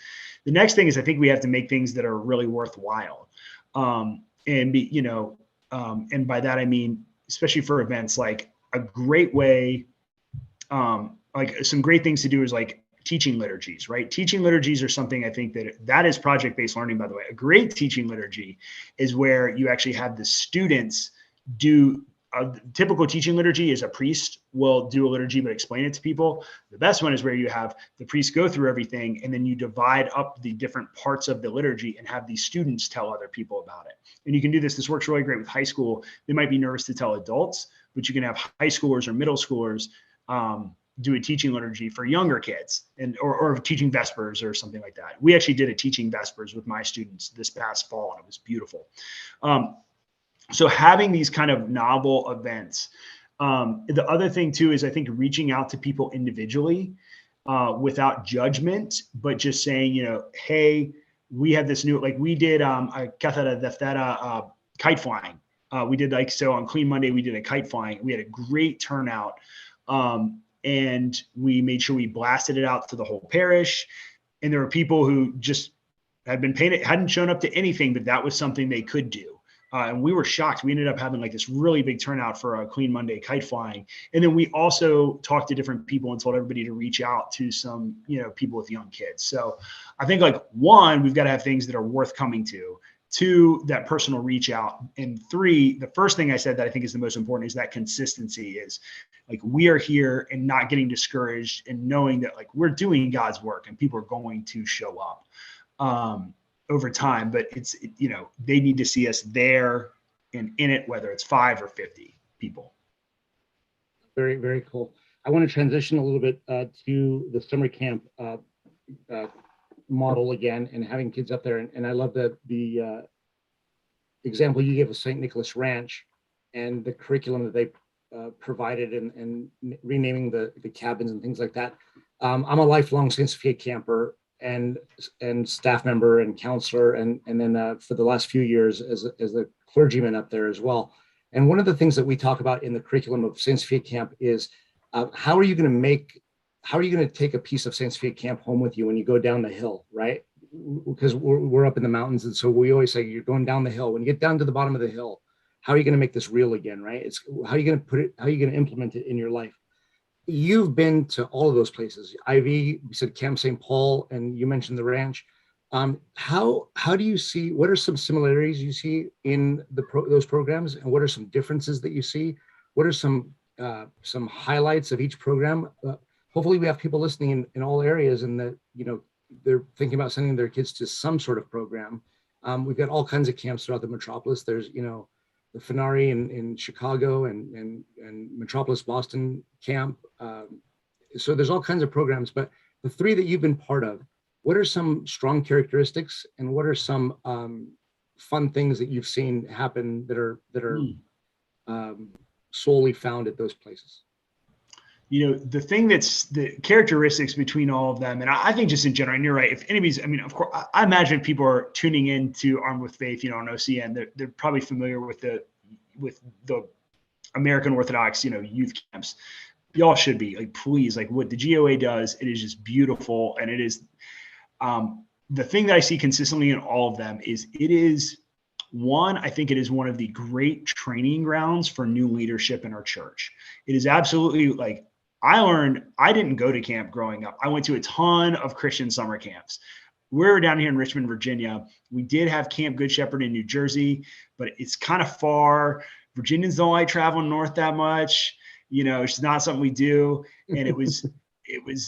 S3: The next thing is I think we have to make things that are really worthwhile. And by that, I mean, especially for events, a great way, some great things to do is teaching liturgies, right? Teaching liturgies are something I think that is project-based learning, by the way. A great teaching liturgy is where you actually have the students do a typical teaching liturgy is a priest will do a liturgy, but explain it to people. The best one is where you have the priest go through everything and then you divide up the different parts of the liturgy and have these students tell other people about it. And you can do this. This works really great with high school. They might be nervous to tell adults, but you can have high schoolers or middle schoolers, do a teaching liturgy for younger kids or teaching Vespers or something like that. We actually did a teaching Vespers with my students this past fall, and it was beautiful. So having these kind of novel events. The other thing too is I think reaching out to people individually without judgment, but just saying, hey, we have this new, like we did a kite flying. We did so on Clean Monday, we did a kite flying. We had a great turnout. And we made sure we blasted it out to the whole parish. And there were people who just hadn't shown up to anything, but that was something they could do. And we were shocked. We ended up having like this really big turnout for a Clean Monday kite flying. And then we also talked to different people and told everybody to reach out to some, people with young kids. So I think like one, we've got to have things that are worth coming to. Two, that personal reach out. And three, the first thing I said that I think is the most important is that consistency is like, we are here and not getting discouraged and knowing that like we're doing God's work and people are going to show up over time, but they need to see us there and in it, whether it's 5 or 50 people.
S2: Very, very cool. I want to transition a little bit to the summer camp model again and having kids up there. And I love the example you gave of St. Nicholas Ranch and the curriculum that they provided and renaming the cabins and things like that. I'm a lifelong St. Sophia camper and staff member and counselor, and then for the last few years as a clergyman up there as well. And one of the things that we talk about in the curriculum of St. Sophia Camp is how are you going to take a piece of St. Sophia Camp home with you when you go down the hill, right? Because we're up in the mountains, and so we always say you're going down the hill. When you get down to the bottom of the hill, how are you going to make this real again, right? It's how are you going to put it? How are you going to implement it in your life? You've been to all of those places. Ivy, you said Camp St. Paul, and you mentioned the ranch. How do you see? What are some similarities you see in those programs, and what are some differences that you see? What are some highlights of each program? Hopefully, we have people listening in all areas, and that they're thinking about sending their kids to some sort of program. We've got all kinds of camps throughout the metropolis. There's the Finari in Chicago and Metropolis Boston camp. So there's all kinds of programs, but the three that you've been part of, what are some strong characteristics and what are some fun things that you've seen happen that are solely found at those places?
S3: The thing that's the characteristics between all of them, and I think just in general, and you're right, if anybody's, of course, I imagine if people are tuning in to Armed with Faith, on OCN, they're probably familiar with the American Orthodox, youth camps. Y'all should be like, please, like what the GOA does, it is just beautiful. And it is, the thing that I see consistently in all of them is I think it is one of the great training grounds for new leadership in our church. It is absolutely like, I didn't go to camp growing up. I went to a ton of Christian summer camps. We're down here in Richmond, Virginia. We did have Camp Good Shepherd in New Jersey, but it's kind of far. Virginians don't like traveling north that much. It's not something we do. And it was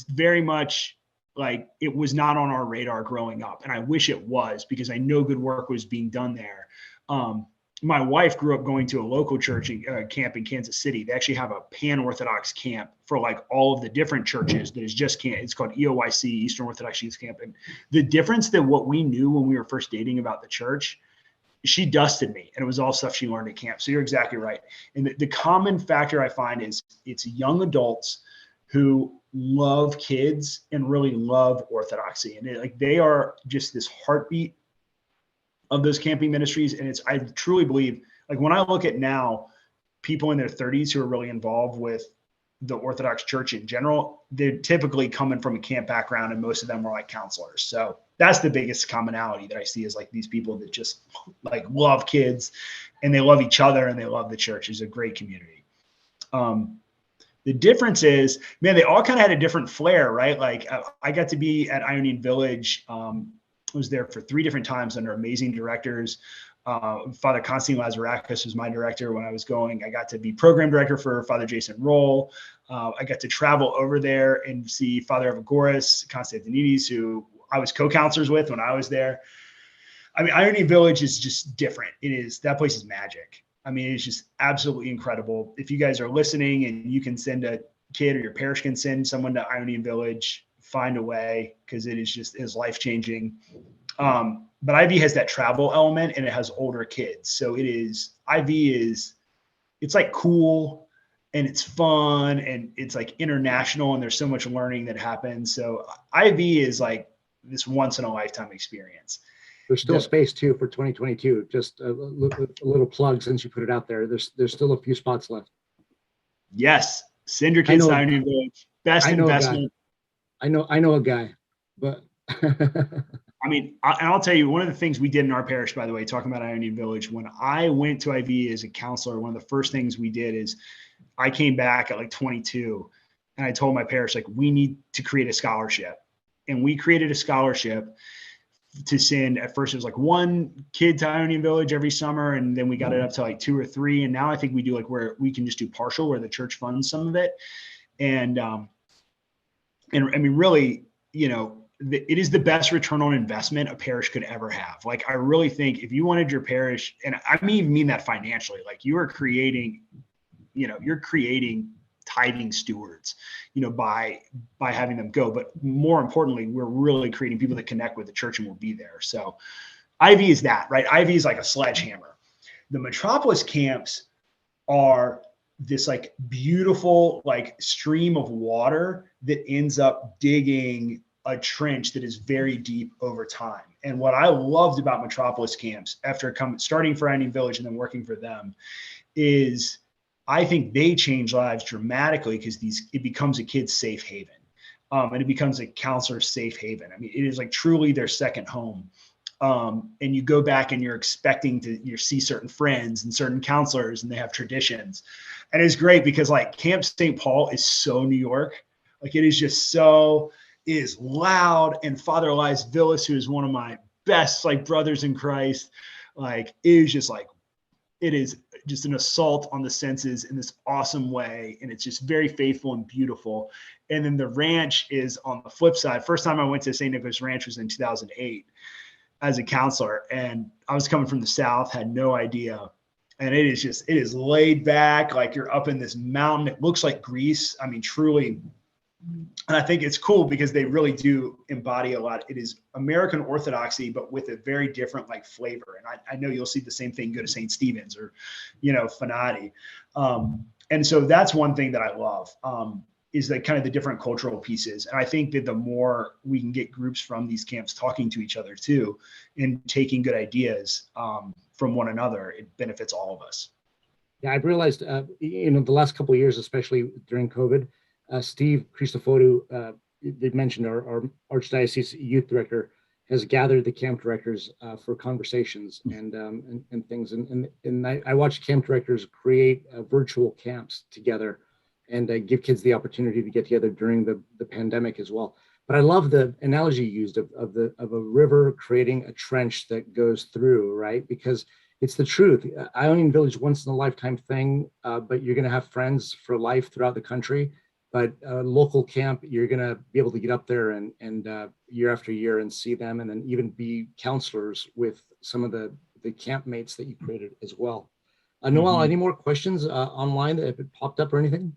S3: very much like, it was not on our radar growing up. And I wish it was, because I know good work was being done there. My wife grew up going to a local church camp in Kansas City. They actually have a pan-Orthodox camp for like all of the different churches that is just camp. It's called EOYC, Eastern Orthodox Youth Camp. And the difference that what we knew when we were first dating about the church, she dusted me, and it was all stuff she learned at camp. So you're exactly right. And the common factor I find is it's young adults who love kids and really love Orthodoxy. And they are just this heartbeat of those camping ministries. And I truly believe, like when I look at now, people in their 30s who are really involved with the Orthodox Church in general, they're typically coming from a camp background, and most of them were like counselors. So that's the biggest commonality that I see, is like these people that just like love kids and they love each other and they love the church. It's a great community. The difference is, man, they all kind of had a different flair, right? Like I got to be at Ionian Village. I was there for 3 different times under amazing directors. Father Constantine Lazarakis was my director when I was going. I got to be program director for Father Jason Roll. I got to travel over there and see Father Evagoras Constantinides, who I was co-counselors with when I was there. Ionian Village is just different. That place is magic. It's just absolutely incredible. If you guys are listening and you can send a kid or your parish can send someone to Ionian Village, find a way, because it is life-changing. But IV has that travel element, and it has older kids. So it's like cool, and it's fun, and it's like international, and there's so much learning that happens. So IV is like this once in a lifetime experience.
S2: There's still space too for 2022. Just a little plug since you put it out there. There's still a few spots left.
S3: Yes, send your kids to Ionian Village. Best investment.
S2: I know a guy, but
S3: I mean, I'll tell you, one of the things we did in our parish, by the way, talking about Ionian Village, when I went to IV as a counselor, one of the first things we did is I came back at like 22, and I told my parish, like, we need to create a scholarship. And we created a scholarship to send. At first it was like one kid to Ionian Village every summer, and then we got it up to like 2 or 3. And now I think we do like where we can just do partial, where the church funds some of it. And I mean, really, it is the best return on investment a parish could ever have. Like, I really think if you wanted your parish, and I mean that financially, like you're creating tithing stewards, by having them go. But more importantly, we're really creating people that connect with the church and will be there. So IV is that, right? IV is like a sledgehammer. The Metropolis camps are this like beautiful like stream of water that ends up digging a trench that is very deep over time. And what I loved about Metropolis camps after starting for Ionian Village and then working for them is I think they change lives dramatically, because it becomes a kid's safe haven. And it becomes a counselor's safe haven. I mean, it is like truly their second home. And you go back and you're expecting to see certain friends and certain counselors, and they have traditions. And it's great because like Camp St. Paul is so New York. Like it is loud. And Father Elias Villas, who is one of my best like brothers in Christ, like it is just an assault on the senses in this awesome way. And it's just very faithful and beautiful. And then the ranch is on the flip side. First time I went to St. Nicholas Ranch was in 2008 as a counselor. And I was coming from the South, had no idea. And it is laid back. Like you're up in this mountain. It looks like Greece. I mean, truly. And I think it's cool because they really do embody a lot. It is American Orthodoxy, but with a very different like flavor. And I know you'll see the same thing go to St. Stephen's or, Fanati. And so that's one thing that I love, is that kind of the different cultural pieces. And I think that the more we can get groups from these camps talking to each other too, and taking good ideas from one another, it benefits all of us.
S2: Yeah, I've realized, the last couple of years, especially during COVID, Steve Christoforou, they mentioned our Archdiocese Youth Director, has gathered the camp directors for conversations and things. And I watched camp directors create virtual camps together and give kids the opportunity to get together during the pandemic as well. But I love the analogy used of a river creating a trench that goes through, right? Because it's the truth. Ionian Village, once in a lifetime thing, but you're going to have friends for life throughout the country. But local camp, you're going to be able to get up there and year after year and see them, and then even be counselors with some of the camp mates that you created as well. Noelle, any more questions online that have popped up or anything?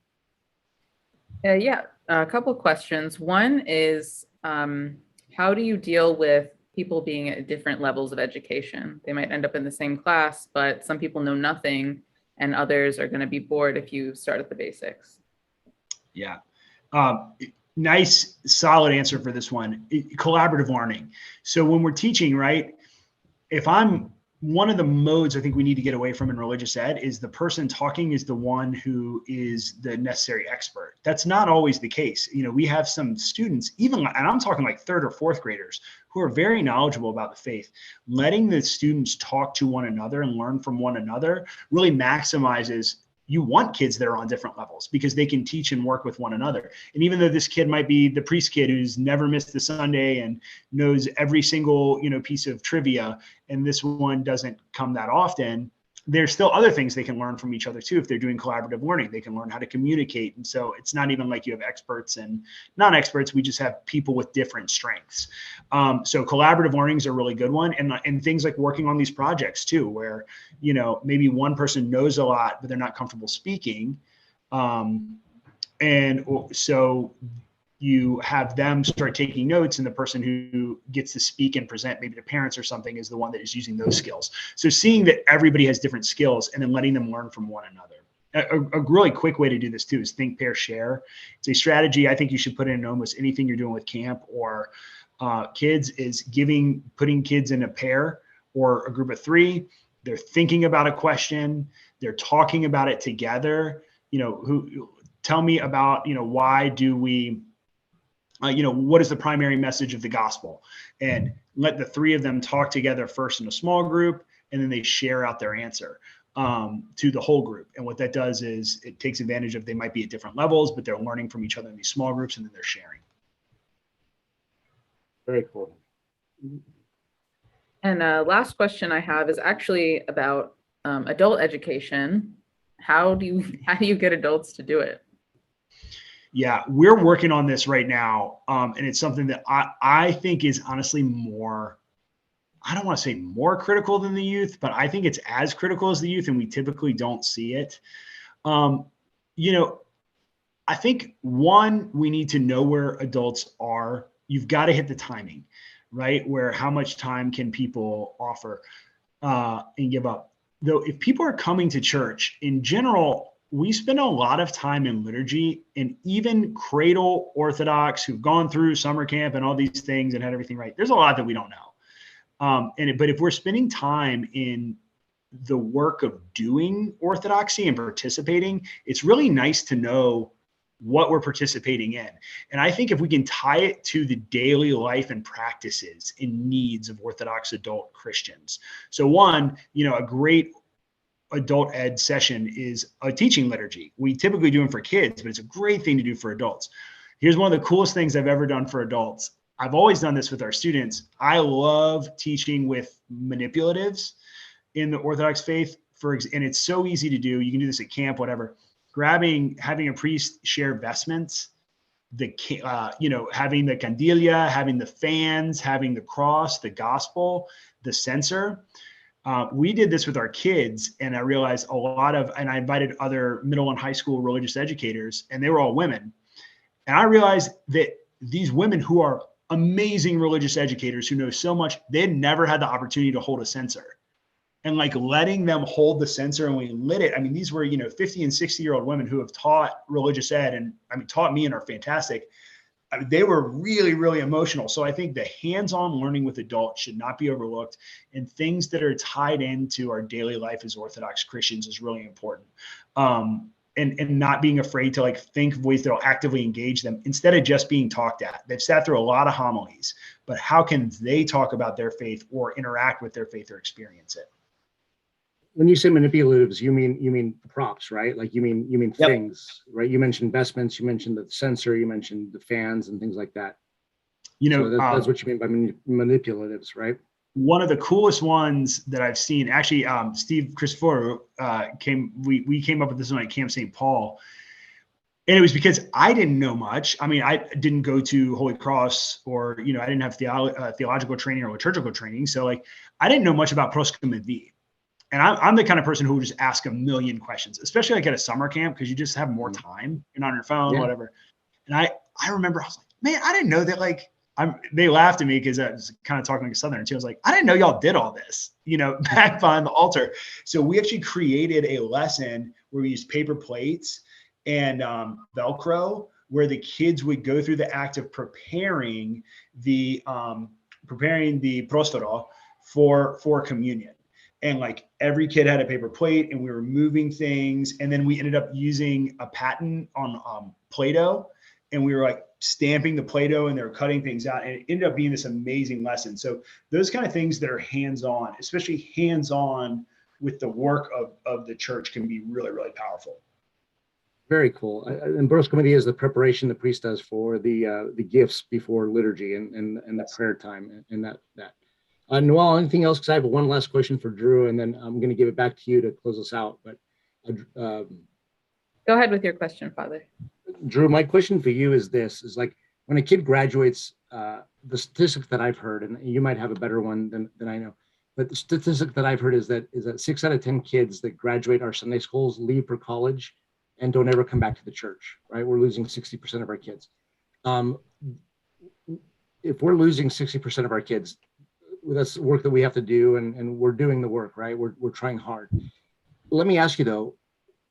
S1: Yeah, a couple of questions. One is, how do you deal with people being at different levels of education? They might end up in the same class, but some people know nothing, and others are going to be bored if you start at the basics.
S3: Yeah. Nice, solid answer for this one. Collaborative learning. So when we're teaching, right, one of the modes I think we need to get away from in religious ed is the person talking is the one who is the necessary expert. That's not always the case. We have some students, and I'm talking like 3rd or 4th graders, who are very knowledgeable about the faith. Letting the students talk to one another and learn from one another really maximizes. You want kids that are on different levels because they can teach and work with one another. And even though this kid might be the priest kid who's never missed a Sunday and knows every single, piece of trivia, and this one doesn't come that often, there's still other things they can learn from each other too. If they're doing collaborative learning, they can learn how to communicate. And so it's not even like you have experts and non-experts. We just have people with different strengths. So collaborative learning is a really good one. And things like working on these projects too, where, maybe one person knows a lot, but they're not comfortable speaking. And so you have them start taking notes, and the person who gets to speak and present, maybe the parents or something, is the one that is using those skills. So seeing that everybody has different skills and then letting them learn from one another. A really quick way to do this too is think, pair, share. It's a strategy I think you should put in almost anything you're doing with camp or kids, is putting kids in a pair or a group of 3. They're thinking about a question. They're talking about it together. Tell me about, why do we, what is the primary message of the gospel? And let the 3 of them talk together first in a small group, and then they share out their answer to the whole group. And what that does is it takes advantage of, they might be at different levels, but they're learning from each other in these small groups, and then they're sharing.
S2: Very cool.
S1: And last question I have is actually about adult education. How do you get adults to do it?
S3: Yeah, we're working on this right now. And it's something that I think is honestly more, I don't want to say more critical than the youth, but I think it's as critical as the youth, and we typically don't see it. I think we need to know where adults are. You've got to hit the timing, right? Where how much time can people offer and give up? Though if people are coming to church in general, we spend a lot of time in liturgy, and even cradle Orthodox who've gone through summer camp and all these things and had everything right, there's a lot that we don't know. But if we're spending time in the work of doing Orthodoxy and participating, it's really nice to know what we're participating in. And I think if we can tie it to the daily life and practices and needs of Orthodox adult Christians. So one, a great adult ed session is a teaching liturgy. We typically do them for kids, but it's a great thing to do for adults. Here's one of the coolest things I've ever done for adults. I've always done this with our students. I love teaching with manipulatives in the Orthodox faith, and it's so easy to do. You can do this at camp, whatever. Having a priest share vestments, having the candilia, having the fans, having the cross, the gospel, the censer. We did this with our kids, and I realized and I invited other middle and high school religious educators, and they were all women. And I realized that these women who are amazing religious educators who know so much, they had never had the opportunity to hold a censer. And letting them hold the censer, and we lit it. I mean, these were, 50 and 60-year-old women who have taught religious ed and taught me and are fantastic. They were really, really emotional. So I think the hands-on learning with adults should not be overlooked, and things that are tied into our daily life as Orthodox Christians is really important. And not being afraid to think of ways that will actively engage them instead of just being talked at. They've sat through a lot of homilies, but how can they talk about their faith or interact with their faith or experience it?
S2: When you say manipulatives, you mean props, right? You mean
S3: Yep.
S2: things, right? You mentioned vestments, you mentioned the censer, you mentioned the fans and things like that. So that's what you mean by manipulatives, right?
S3: One of the coolest ones that I've seen, actually, Steve Christopher we came up with this one at Camp St. Paul. And it was because I didn't know much. I mean, I didn't go to Holy Cross, or, I didn't have theological training or liturgical training. So I didn't know much about Proskyme. And I'm the kind of person who would just ask a million questions, especially at a summer camp, because you just have more time. You're not on your phone, whatever. And I remember I was like, man, I didn't know that they laughed at me because I was kind of talking like a Southern too. I was like, I didn't know y'all did all this, back behind the altar. So we actually created a lesson where we used paper plates and Velcro, where the kids would go through the act of preparing the prospero for communion. And every kid had a paper plate, and we were moving things. And then we ended up using a patent on Play-Doh, and we were stamping the Play-Doh, and they were cutting things out. And it ended up being this amazing lesson. So those kind of things that are hands-on, especially hands-on with the work of the church, can be really, really powerful.
S2: Very cool. And Proskyme is the preparation the priest does for the gifts before liturgy and the prayer time and that. Noel, anything else? Because I have one last question for Drew, and then I'm going to give it back to you to close us out. But
S1: go ahead with your question, Father.
S2: Drew, my question for you is this: when a kid graduates, the statistic that I've heard, and you might have a better one than I know, but the statistic that I've heard is that 6 out of 10 kids that graduate our Sunday schools leave for college, and don't ever come back to the church, right? We're losing 60% of our kids. If we're losing 60% of our kids, that's work that we have to do, and we're doing the work, right? We're trying hard. Let me ask you though,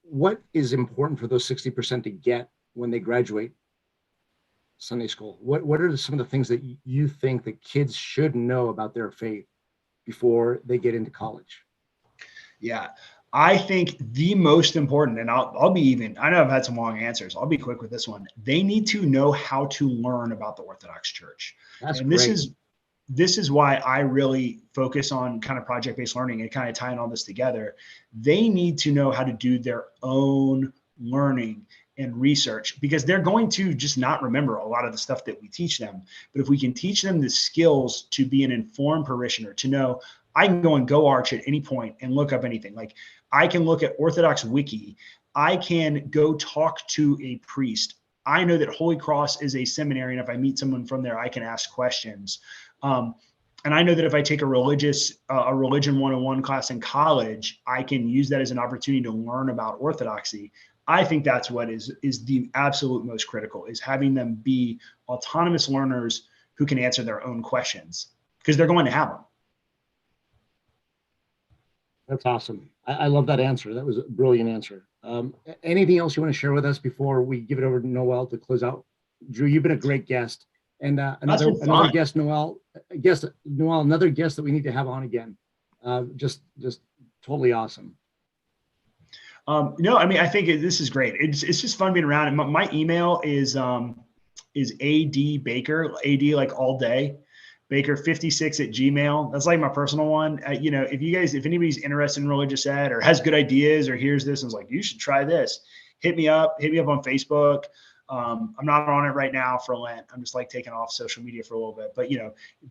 S2: what is important for those 60% to get when they graduate Sunday school? What are some of the things that you think that kids should know about their faith before they get into college?
S3: Yeah, I think the most important, and I'll be even, I know I've had some long answers. I'll be quick with this one. They need to know how to learn about the Orthodox Church.
S2: That's
S3: and
S2: great.
S3: This is why I really focus on kind of project-based learning and kind of tying all this together. They need to know how to do their own learning and research, because they're going to just not remember a lot of the stuff that we teach them. But if we can teach them the skills to be an informed parishioner, to know I can go and go arch at any point and look up anything. Like I can look at Orthodox Wiki. I can go talk to a priest. I know that Holy Cross is a seminary, and if I meet someone from there, I can ask questions. And I know that if I take a religion 101 class in college, I can use that as an opportunity to learn about Orthodoxy. I think that's what is the absolute most critical, is having them be autonomous learners who can answer their own questions, because they're going to have them.
S2: That's awesome. I love that answer. That was a brilliant answer. Anything else you want to share with us before we give it over to Noel to close out? Drew, you've been a great guest. And another guest, Noel, another guest that we need to have on again. Just totally awesome.
S3: No, I mean, I think this is great. It's just fun being around. And my email is adbaker, AD like all day, baker56@gmail. That's like my personal one. If anybody's interested in religious ed or has good ideas or hears this and is like, you should try this, hit me up on Facebook. I'm not on it right now for Lent. I'm just like taking off social media for a little bit, but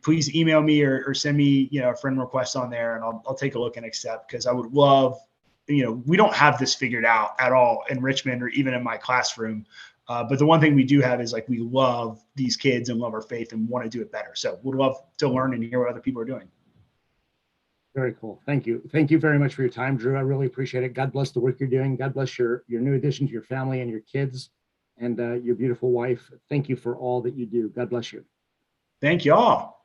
S3: please email me or send me, a friend request on there, and I'll take a look and accept, because I would love, we don't have this figured out at all in Richmond or even in my classroom. But the one thing we do have is like, we love these kids and love our faith and want to do it better. So we'd love to learn and hear what other people are doing.
S2: Very cool. Thank you. Thank you very much for your time, Drew. I really appreciate it. God bless the work you're doing. God bless your new addition to your family and your kids and your beautiful wife. Thank you for all that you do. God bless you.
S3: Thank y'all.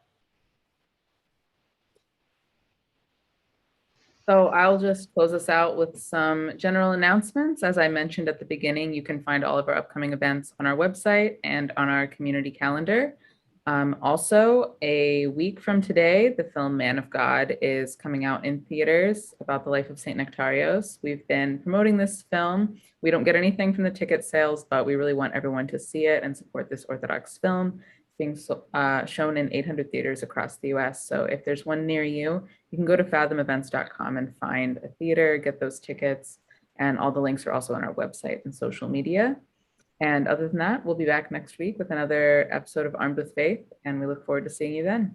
S1: So I'll just close us out with some general announcements. As I mentioned at the beginning, you can find all of our upcoming events on our website and on our community calendar. Also, a week from today, the film Man of God is coming out in theaters about the life of St. Nectarios. We've been promoting this film. We don't get anything from the ticket sales, but we really want everyone to see it and support this Orthodox film. Being shown in 800 theaters across the US. So if there's one near you, you can go to fathomevents.com and find a theater, get those tickets, and all the links are also on our website and social media. And other than that, we'll be back next week with another episode of Armed with Faith, and we look forward to seeing you then.